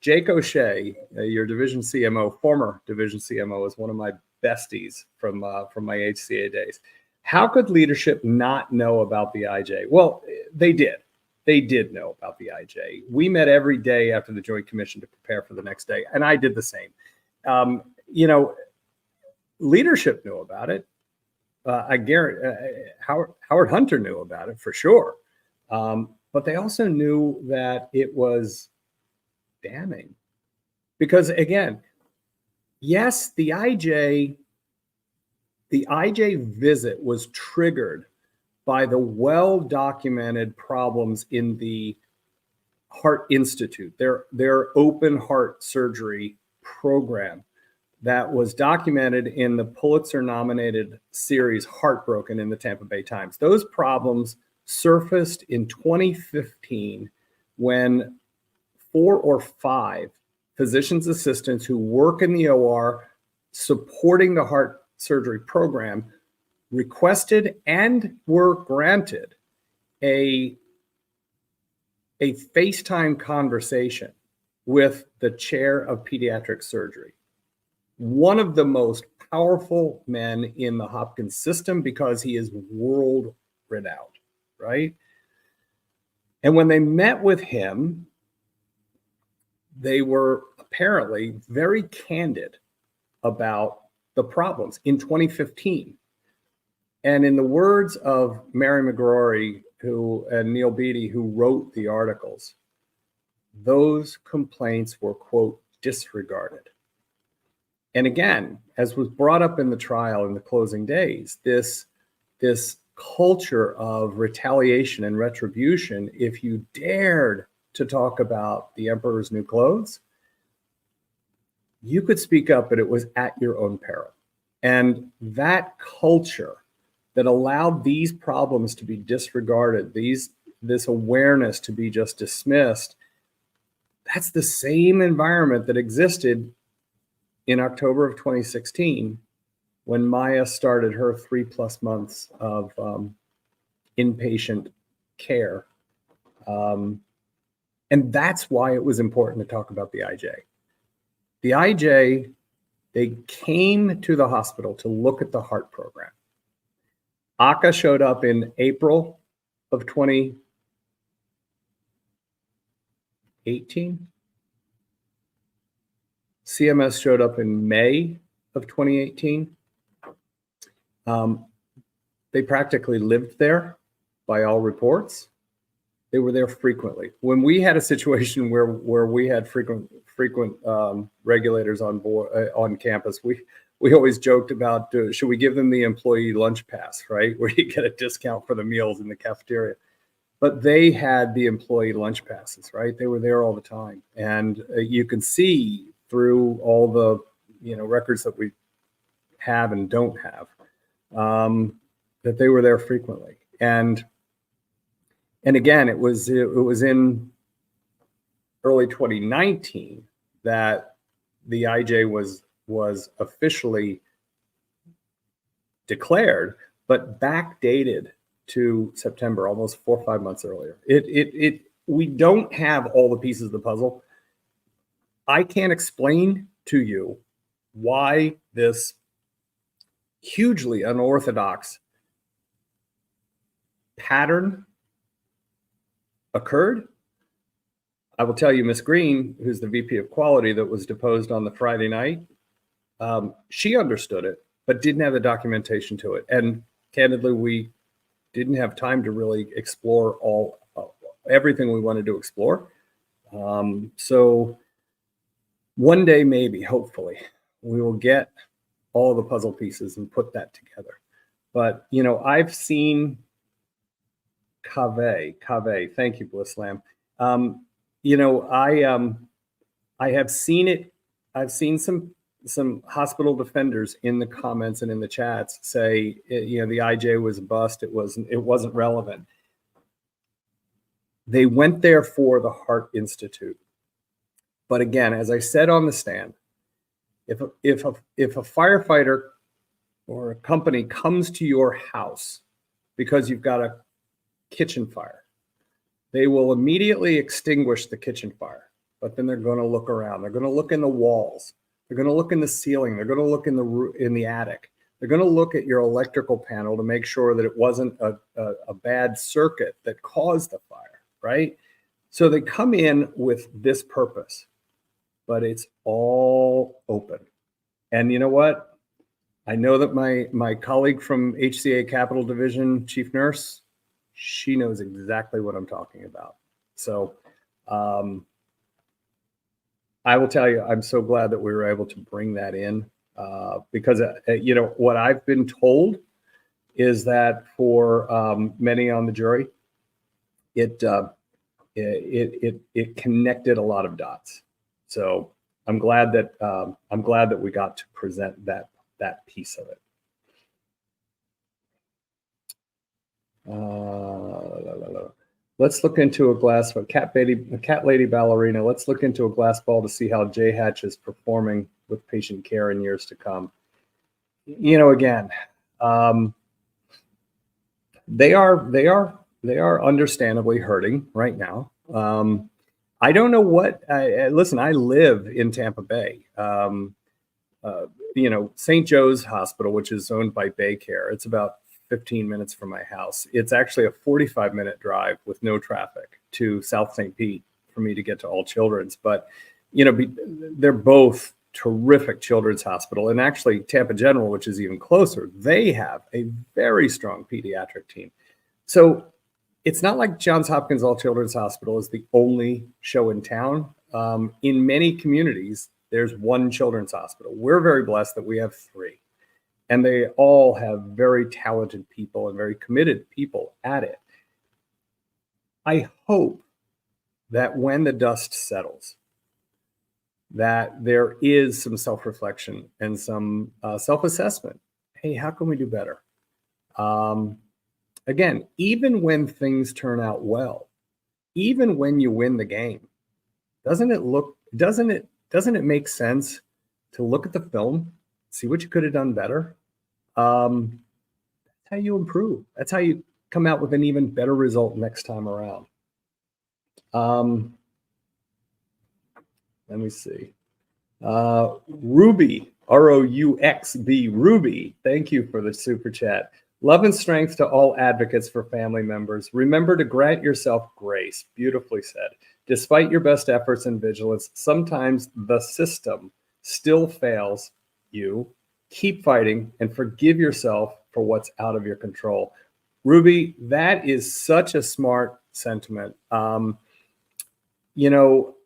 Jake O'Shea, your division CMO, former division CMO, is one of my besties from my HCA days. How could leadership not know about the IJ? Well, they did. They did know about the IJ. We met every day after the Joint Commission to prepare for the next day, and I did the same. Leadership knew about it. I guarantee Howard Hunter knew about it for sure. But they also knew that it was damning. Because again, yes, the IJ visit was triggered by the well-documented problems in the Heart Institute, their open heart surgery program that was documented in the Pulitzer-nominated series Heartbroken in the Tampa Bay Times. Those problems surfaced in 2015 when 4 or 5 physician's assistants who work in the OR supporting the heart surgery program requested and were granted a FaceTime conversation with the chair of pediatric surgery, one of the most powerful men in the Hopkins system because he is world renowned, right? And when they met with him, they were apparently very candid about the problems in 2015. And in the words of Mary McGrory and Neil Beattie, who wrote the articles, those complaints were, quote, disregarded. And again, as was brought up in the trial in the closing days, this culture of retaliation and retribution, if you dared to talk about the emperor's new clothes, you could speak up, but it was at your own peril. And that culture that allowed these problems to be disregarded, this awareness to be just dismissed, that's the same environment that existed in October of 2016 when Maya started her 3+ months of inpatient care. And that's why it was important to talk about the IJ. The IJ, they came to the hospital to look at the heart program. ACA showed up in April of 2018. CMS showed up in May of 2018. They practically lived there by all reports. They were there frequently. When we had a situation where we had frequent regulators on board on campus, we always joked about, should we give them the employee lunch pass, right? Where you get a discount for the meals in the cafeteria. But they had the employee lunch passes, right? They were there all the time. And you can see through all the records that we have and don't have that they were there frequently. And again, it was in early 2019 that the IJ was officially declared, but backdated to September, almost 4 or 5 months earlier. We don't have all the pieces of the puzzle. I can't explain to you why this hugely unorthodox pattern occurred. I will tell you, Ms. Green, who's the VP of Quality that was deposed on the Friday night, she understood it, but didn't have the documentation to it. And candidly, we didn't have time to really explore everything we wanted to explore. So one day, maybe, hopefully, we will get all the puzzle pieces and put that together. But, I've seen Cave, thank you, Bliss Lamb. I have seen it. I've seen some hospital defenders in the comments and in the chats say, the IJ was a bust. It wasn't relevant. They went there for the Heart Institute. But again, as I said on the stand, if a firefighter or a company comes to your house because you've got a kitchen fire, they will immediately extinguish the kitchen fire. But then they're going to look around. They're going to look in the walls. They're going to look in the ceiling. They're going to look in the attic. They're going to look at your electrical panel to make sure that it wasn't a bad circuit that caused the fire, right? So they come in with this purpose, but it's all open. And you know what? I know that my colleague from HCA Capital Division, Chief Nurse, she knows exactly what I'm talking about. So I will tell you, I'm so glad that we were able to bring that in because, you know, what I've been told is that for many on the jury, it connected a lot of dots. So I'm glad that we got to present that piece of it. Let's look into a glass. Cat lady ballerina. Let's look into a glass ball to see how J Hatch is performing with patient care in years to come. You know, again, they are understandably hurting right now. I don't know what. Listen, I live in Tampa Bay. You know, St. Joe's Hospital, which is owned by Baycare. It's about 15 minutes from my house. It's actually a 45-minute drive with no traffic to South St. Pete for me to get to All Children's. But, you know, they're both terrific children's hospital. And actually Tampa General, which is even closer, they have a very strong pediatric team. So it's not like Johns Hopkins All Children's Hospital is the only show in town. In many communities, there's one children's hospital. We're very blessed that we have 3. And they all have very talented people and very committed people at it. I hope that when the dust settles, that there is some self-reflection and some self-assessment. Hey, how can we do better? Again, even when things turn out well, even when you win the game, doesn't it make sense to look at the film, see what you could have done better? That's how you improve. That's how you come out with an even better result next time around. Let me see. Ruby, R-O-U-X-B, Ruby, thank you for the super chat. Love and strength to all advocates for family members. Remember to grant yourself grace. Beautifully said. Despite your best efforts and vigilance, sometimes the system still fails you. Keep fighting and forgive yourself for what's out of your control. Ruby, that is such a smart sentiment. You know,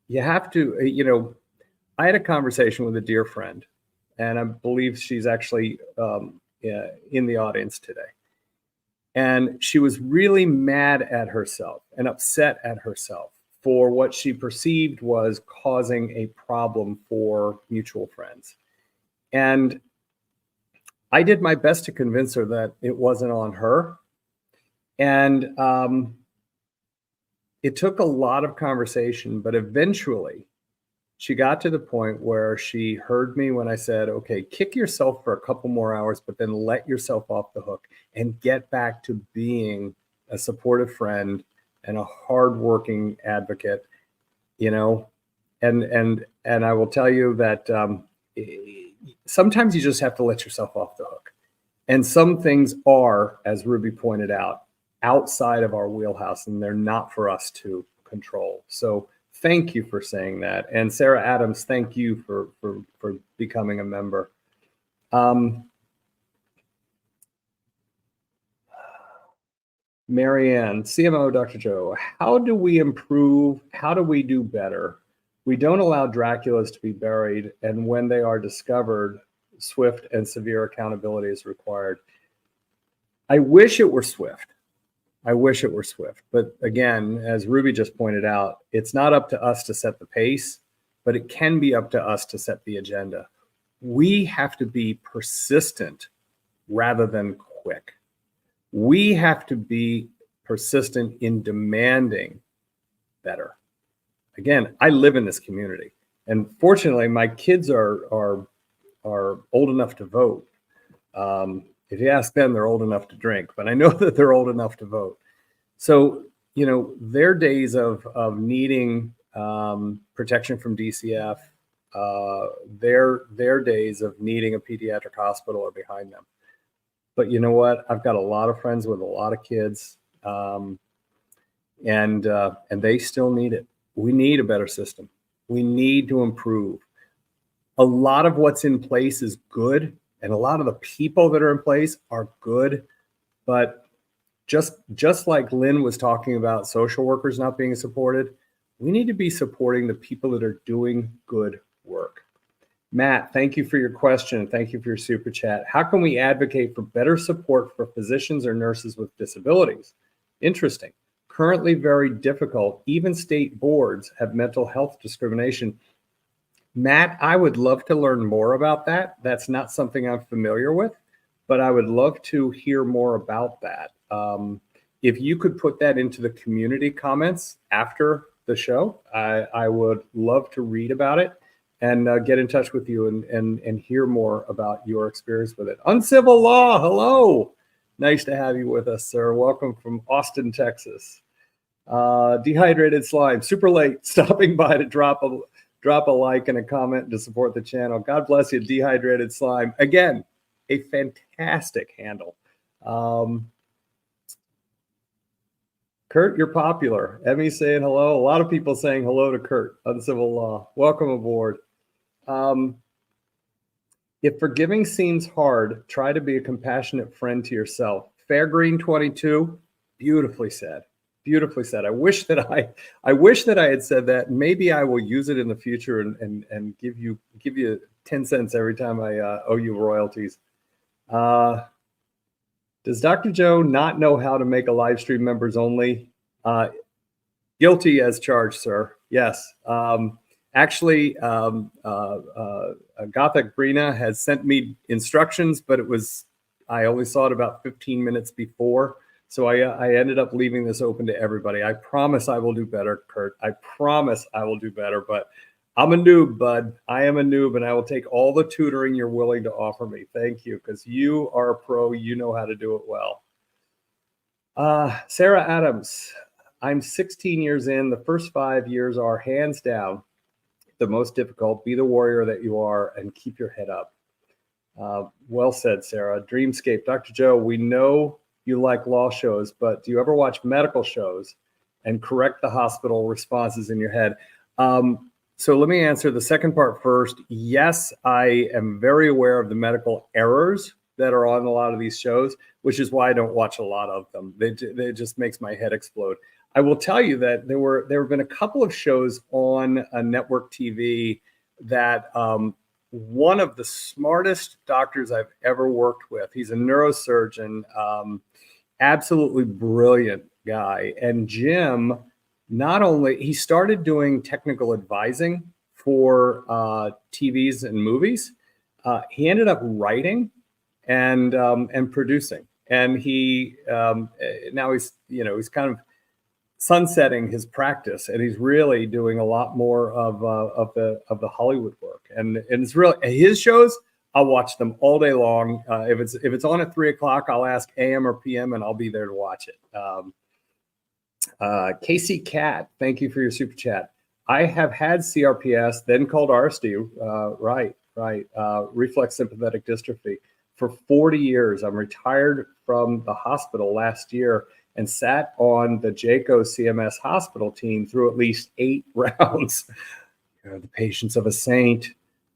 you have to, you know, I had a conversation with a dear friend, and I believe she's actually in the audience today. And she was really mad at herself and upset at herself for what she perceived was causing a problem for mutual friends. And I did my best to convince her that it wasn't on her. And it took a lot of conversation, but eventually she got to the point where she heard me when I said, okay, kick yourself for a couple more hours, but then let yourself off the hook and get back to being a supportive friend and a hardworking advocate, you know. And I will tell you that sometimes you just have to let yourself off the hook. And some things are, as Ruby pointed out, outside of our wheelhouse, and they're not for us to control. So thank you for saying that. And Sarah Adams, thank you for becoming a member. Marianne, CMO, Dr. Joe, how do we improve? How do we do better? We don't allow Draculas to be buried, and when they are discovered, swift and severe accountability is required. I wish it were swift. I wish it were swift. But again, as Ruby just pointed out, it's not up to us to set the pace, but it can be up to us to set the agenda. We have to be persistent rather than quick. We have to be persistent in demanding better. Again, I live in this community, and fortunately, my kids are old enough to vote. If you ask them, they're old enough to drink, but I know that they're old enough to vote. So, you know, their days of needing protection from DCF, their days of needing a pediatric hospital are behind them. But you know what? I've got a lot of friends with a lot of kids, and they still need it. We need a better system. We need to improve. A lot of what's in place is good, and a lot of the people that are in place are good. But just like Lynn was talking about social workers not being supported, We need to be supporting the people that are doing good work. Matt, thank you for your question. Thank you for your super chat. How can we advocate for better support for physicians or nurses with disabilities? Interesting. Currently very difficult. Even state boards have mental health discrimination. Matt, I would love to learn more about that. That's not something I'm familiar with, but I would love to hear more about that. If you could put that into the community comments after the show, I would love to read about it and get in touch with you and hear more about your experience with it. Uncivil Law, hello. Nice to have you with us, sir. Welcome from Austin, Texas. Dehydrated Slime, super late, stopping by to drop a like and a comment to support the channel. God bless you, Dehydrated Slime. Again, a fantastic handle. Kurt, you're popular. Emmy saying hello. A lot of people saying hello to Kurt. Uncivil Law. Welcome aboard. If forgiving seems hard, try to be a compassionate friend to yourself. Fairgreen 22, beautifully said. Beautifully said. I wish that I had said that. Maybe I will use it in the future and give you 10 cents every time I owe you royalties. Does Dr. Joe not know how to make a live stream members only? Guilty as charged, sir. Yes. Actually, Gothic Brina has sent me instructions, but I only saw it about 15 minutes before. So I ended up leaving this open to everybody. I promise I will do better, Kurt. I promise I will do better, but I'm a noob, bud. I am a noob, and I will take all the tutoring you're willing to offer me. Thank you, because you are a pro. You know how to do it well. Sarah Adams, I'm 16 years in. The first 5 years are hands down the most difficult. Be the warrior that you are and keep your head up. Well said, Sarah. Dreamscape, Dr. Joe, we know you like law shows, but do you ever watch medical shows and correct the hospital responses in your head? So let me answer the second part first. Yes, I am very aware of the medical errors that are on a lot of these shows, which is why I don't watch a lot of them. They just makes my head explode. I will tell you that there have been a couple of shows on a network TV that one of the smartest doctors I've ever worked with, he's a neurosurgeon, absolutely brilliant guy. And Jim, he started doing technical advising for TVs and movies. He ended up writing and producing. And he now he's kind of sunsetting his practice, and he's really doing a lot more of the Hollywood work. And it's really his shows. I'll watch them all day long. If it's on at 3 o'clock, I'll ask AM or PM, and I'll be there to watch it. Casey Cat, thank you for your super chat. I have had CRPS, then called RSD, reflex sympathetic dystrophy, for 40 years. I'm retired from the hospital last year and sat on the JACO CMS hospital team through at least 8 rounds. The patience of a saint.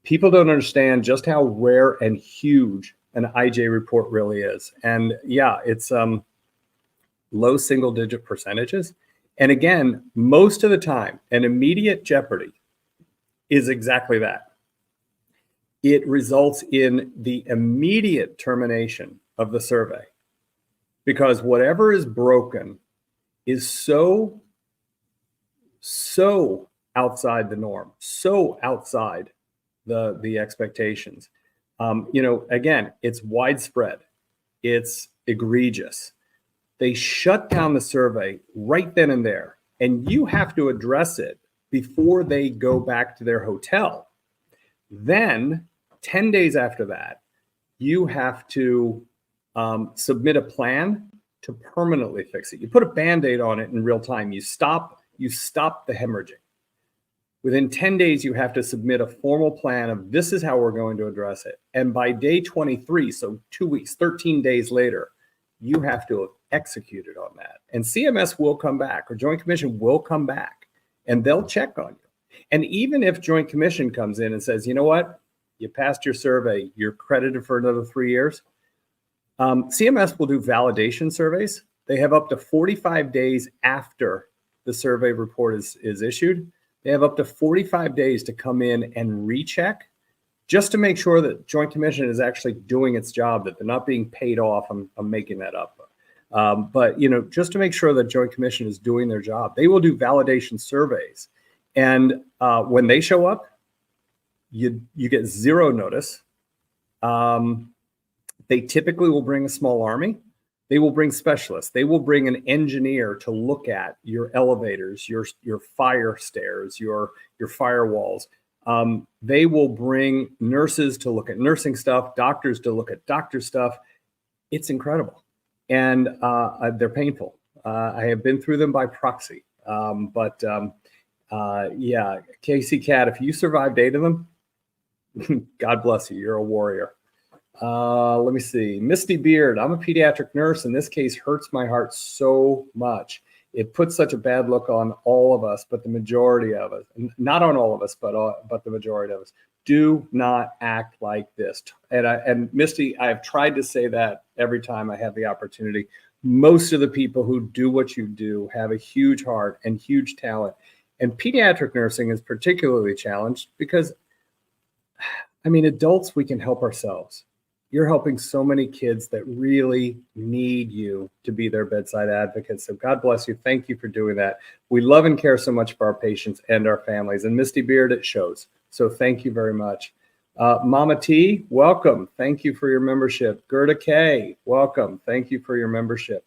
People don't understand just how rare and huge an IJ report really is. And yeah, it's low single-digit percentages. And again, most of the time, an immediate jeopardy is exactly that. It results in the immediate termination of the survey, because whatever is broken is so outside the norm, so outside the expectations. Again, it's widespread, it's egregious. They shut down the survey right then and there, and you have to address it before they go back to their hotel. Then 10 days after that, you have to submit a plan to permanently fix it. You put a Band-Aid on it in real time. You stop the hemorrhaging. Within 10 days, you have to submit a formal plan of this is how we're going to address it. And by day 23, so 2 weeks, 13 days later, you have to have executed on that. And CMS will come back, or Joint Commission will come back, and they'll check on you. And even if Joint Commission comes in and says, you know what, you passed your survey, you're credited for another 3 years, CMS will do validation surveys. They have up to 45 days after the survey report is issued, they have up to 45 days to come in and recheck, just to make sure that Joint Commission is actually doing its job, that they're not being paid off. I'm making that up. But, just to make sure that Joint Commission is doing their job. They will do validation surveys. And when they show up, you get zero notice. They typically will bring a small army. They will bring specialists. They will bring an engineer to look at your elevators, your fire stairs, your firewalls. They will bring nurses to look at nursing stuff, doctors to look at doctor stuff. It's incredible. And they're painful. I have been through them by proxy. Yeah, Casey Cat, if you survived 8 of them, God bless you. You're a warrior. Let me see. Misty Beard, I'm a pediatric nurse, and this case hurts my heart so much. It puts such a bad look on all of us, but the majority of us, not on all of us, but the majority of us, do not act like this. And Misty, I have tried to say that every time I have the opportunity. Most of the people who do what you do have a huge heart and huge talent. And pediatric nursing is particularly challenged because, adults, we can help ourselves. You're helping so many kids that really need you to be their bedside advocate. So God bless you. Thank you for doing that. We love and care so much for our patients and our families. And Misty Beard, it shows. So thank you very much. Mama T, welcome. Thank you for your membership. Gerda K, welcome. Thank you for your membership.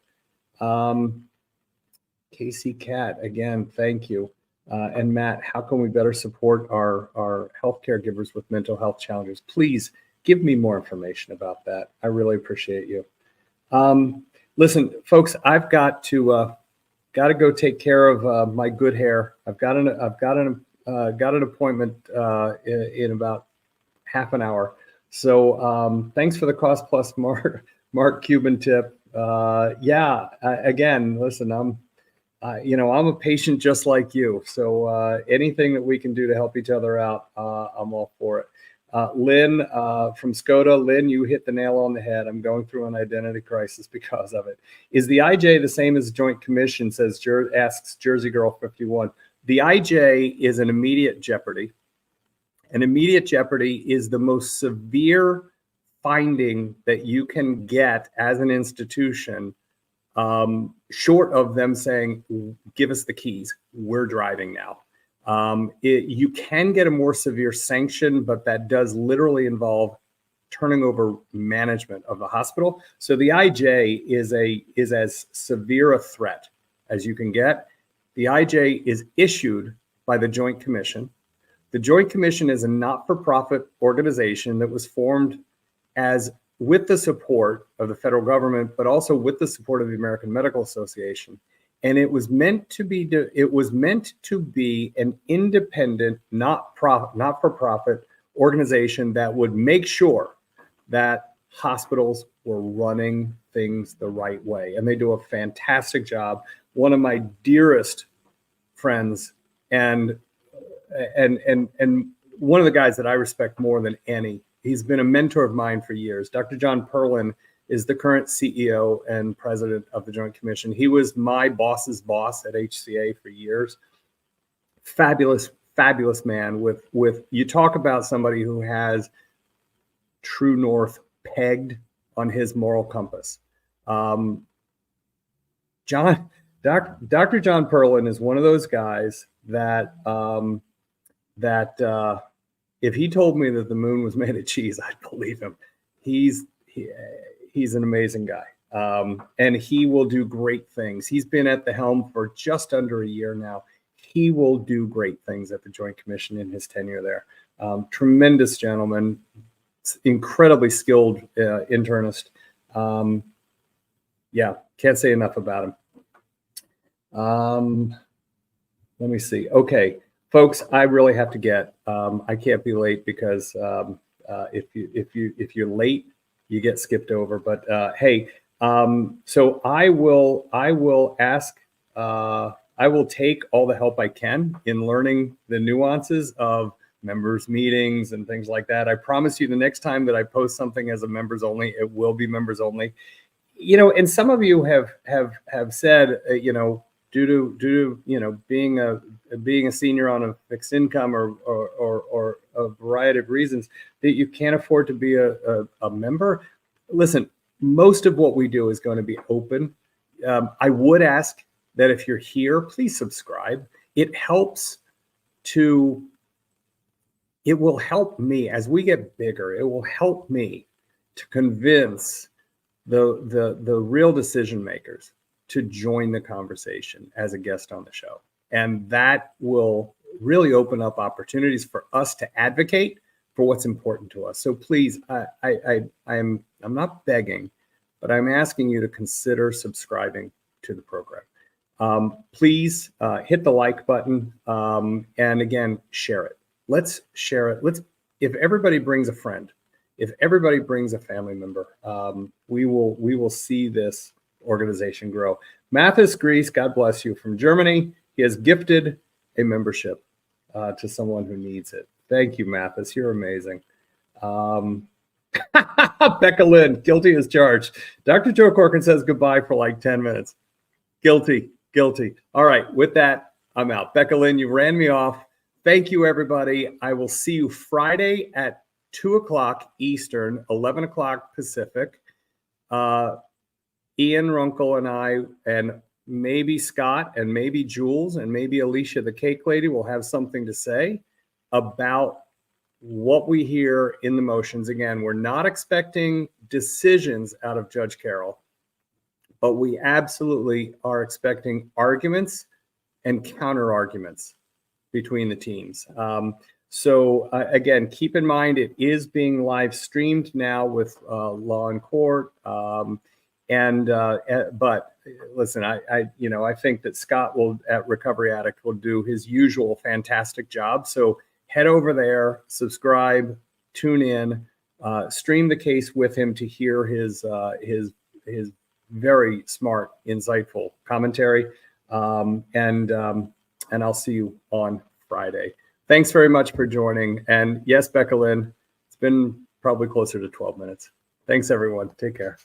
Casey Cat, again, thank you. And Matt, how can we better support our healthcare givers with mental health challenges? Please give me more information about that. I really appreciate you. Listen, folks, I've got to go take care of my good hair. I've got an appointment in about half an hour. So thanks for the Cost Plus Mark Cuban tip. Again, listen, I'm a patient just like you. So anything that we can do to help each other out, I'm all for it. Lynn from Skoda, Lynn, you hit the nail on the head. I'm going through an identity crisis because of it. Is the IJ the same as Joint Commission? Asks Jersey Girl 51. The IJ is an immediate jeopardy. An immediate jeopardy is the most severe finding that you can get as an institution, short of them saying, give us the keys, we're driving now. You can get a more severe sanction, but that does literally involve turning over management of the hospital. So the IJ is as severe a threat as you can get. The IJ is issued by the Joint Commission. The Joint Commission is a not-for-profit organization that was formed with the support of the federal government, but also with the support of the American Medical Association. And it was meant to be an independent, not-for-profit organization that would make sure that hospitals were running things the right way. And they do a fantastic job. One of my dearest friends and one of the guys that I respect more than any, he's been a mentor of mine for years. Dr. John Perlin is the current CEO and president of the Joint Commission. He was my boss's boss at HCA for years. Fabulous, fabulous man with you talk about somebody who has true north pegged on his moral compass. Dr. John Perlin is one of those guys that if he told me that the moon was made of cheese, I'd believe him. He's an amazing guy, and he will do great things. He's been at the helm for just under a year now. He will do great things at the Joint Commission in his tenure there. Tremendous gentleman, incredibly skilled internist. Can't say enough about him. Let me see. Okay, folks, I really have to get. I can't be late because if you're late, you get skipped over. But hey, so I will take all the help I can in learning the nuances of members meetings and things like that. I promise you the next time that I post something as a members only, it will be members only. And some of you have said, due to being a senior on a fixed income or a variety of reasons that you can't afford to be a member. Listen, most of what we do is going to be open. I would ask that if you're here, please subscribe. It will help me as we get bigger. It will help me to convince the real decision makers to join the conversation as a guest on the show. And that will really open up opportunities for us to advocate for what's important to us. So please, I'm not begging, but I'm asking you to consider subscribing to the program. Please hit the like button, and again, share it. Let's share it. If everybody brings a friend, if everybody brings a family member, we will see this organization grow. Mathis Grease, God bless you, from Germany. He has gifted a membership to someone who needs it. Thank you, Mathis. You're amazing. Becca Lynn, guilty as charged. Dr. Joe Corcoran says goodbye for like 10 minutes. Guilty. All right, with that, I'm out. Becca Lynn, you ran me off. Thank you, everybody. I will see you Friday at 2 o'clock Eastern, 11 o'clock Pacific. Ian Runkle and I, and maybe Scott, and maybe Jules, and maybe Alicia, the cake lady, will have something to say about what we hear in the motions. Again, we're not expecting decisions out of Judge Carroll, but we absolutely are expecting arguments and counter arguments between the teams. So again, keep in mind, it is being live streamed now with Law in Court. But listen, I think that Scott at Recovery Addict will do his usual fantastic job. So head over there, subscribe, tune in, stream the case with him to hear his very smart, insightful commentary. And I'll see you on Friday. Thanks very much for joining. And yes, Becca Lynn, it's been probably closer to 12 minutes. Thanks, everyone. Take care.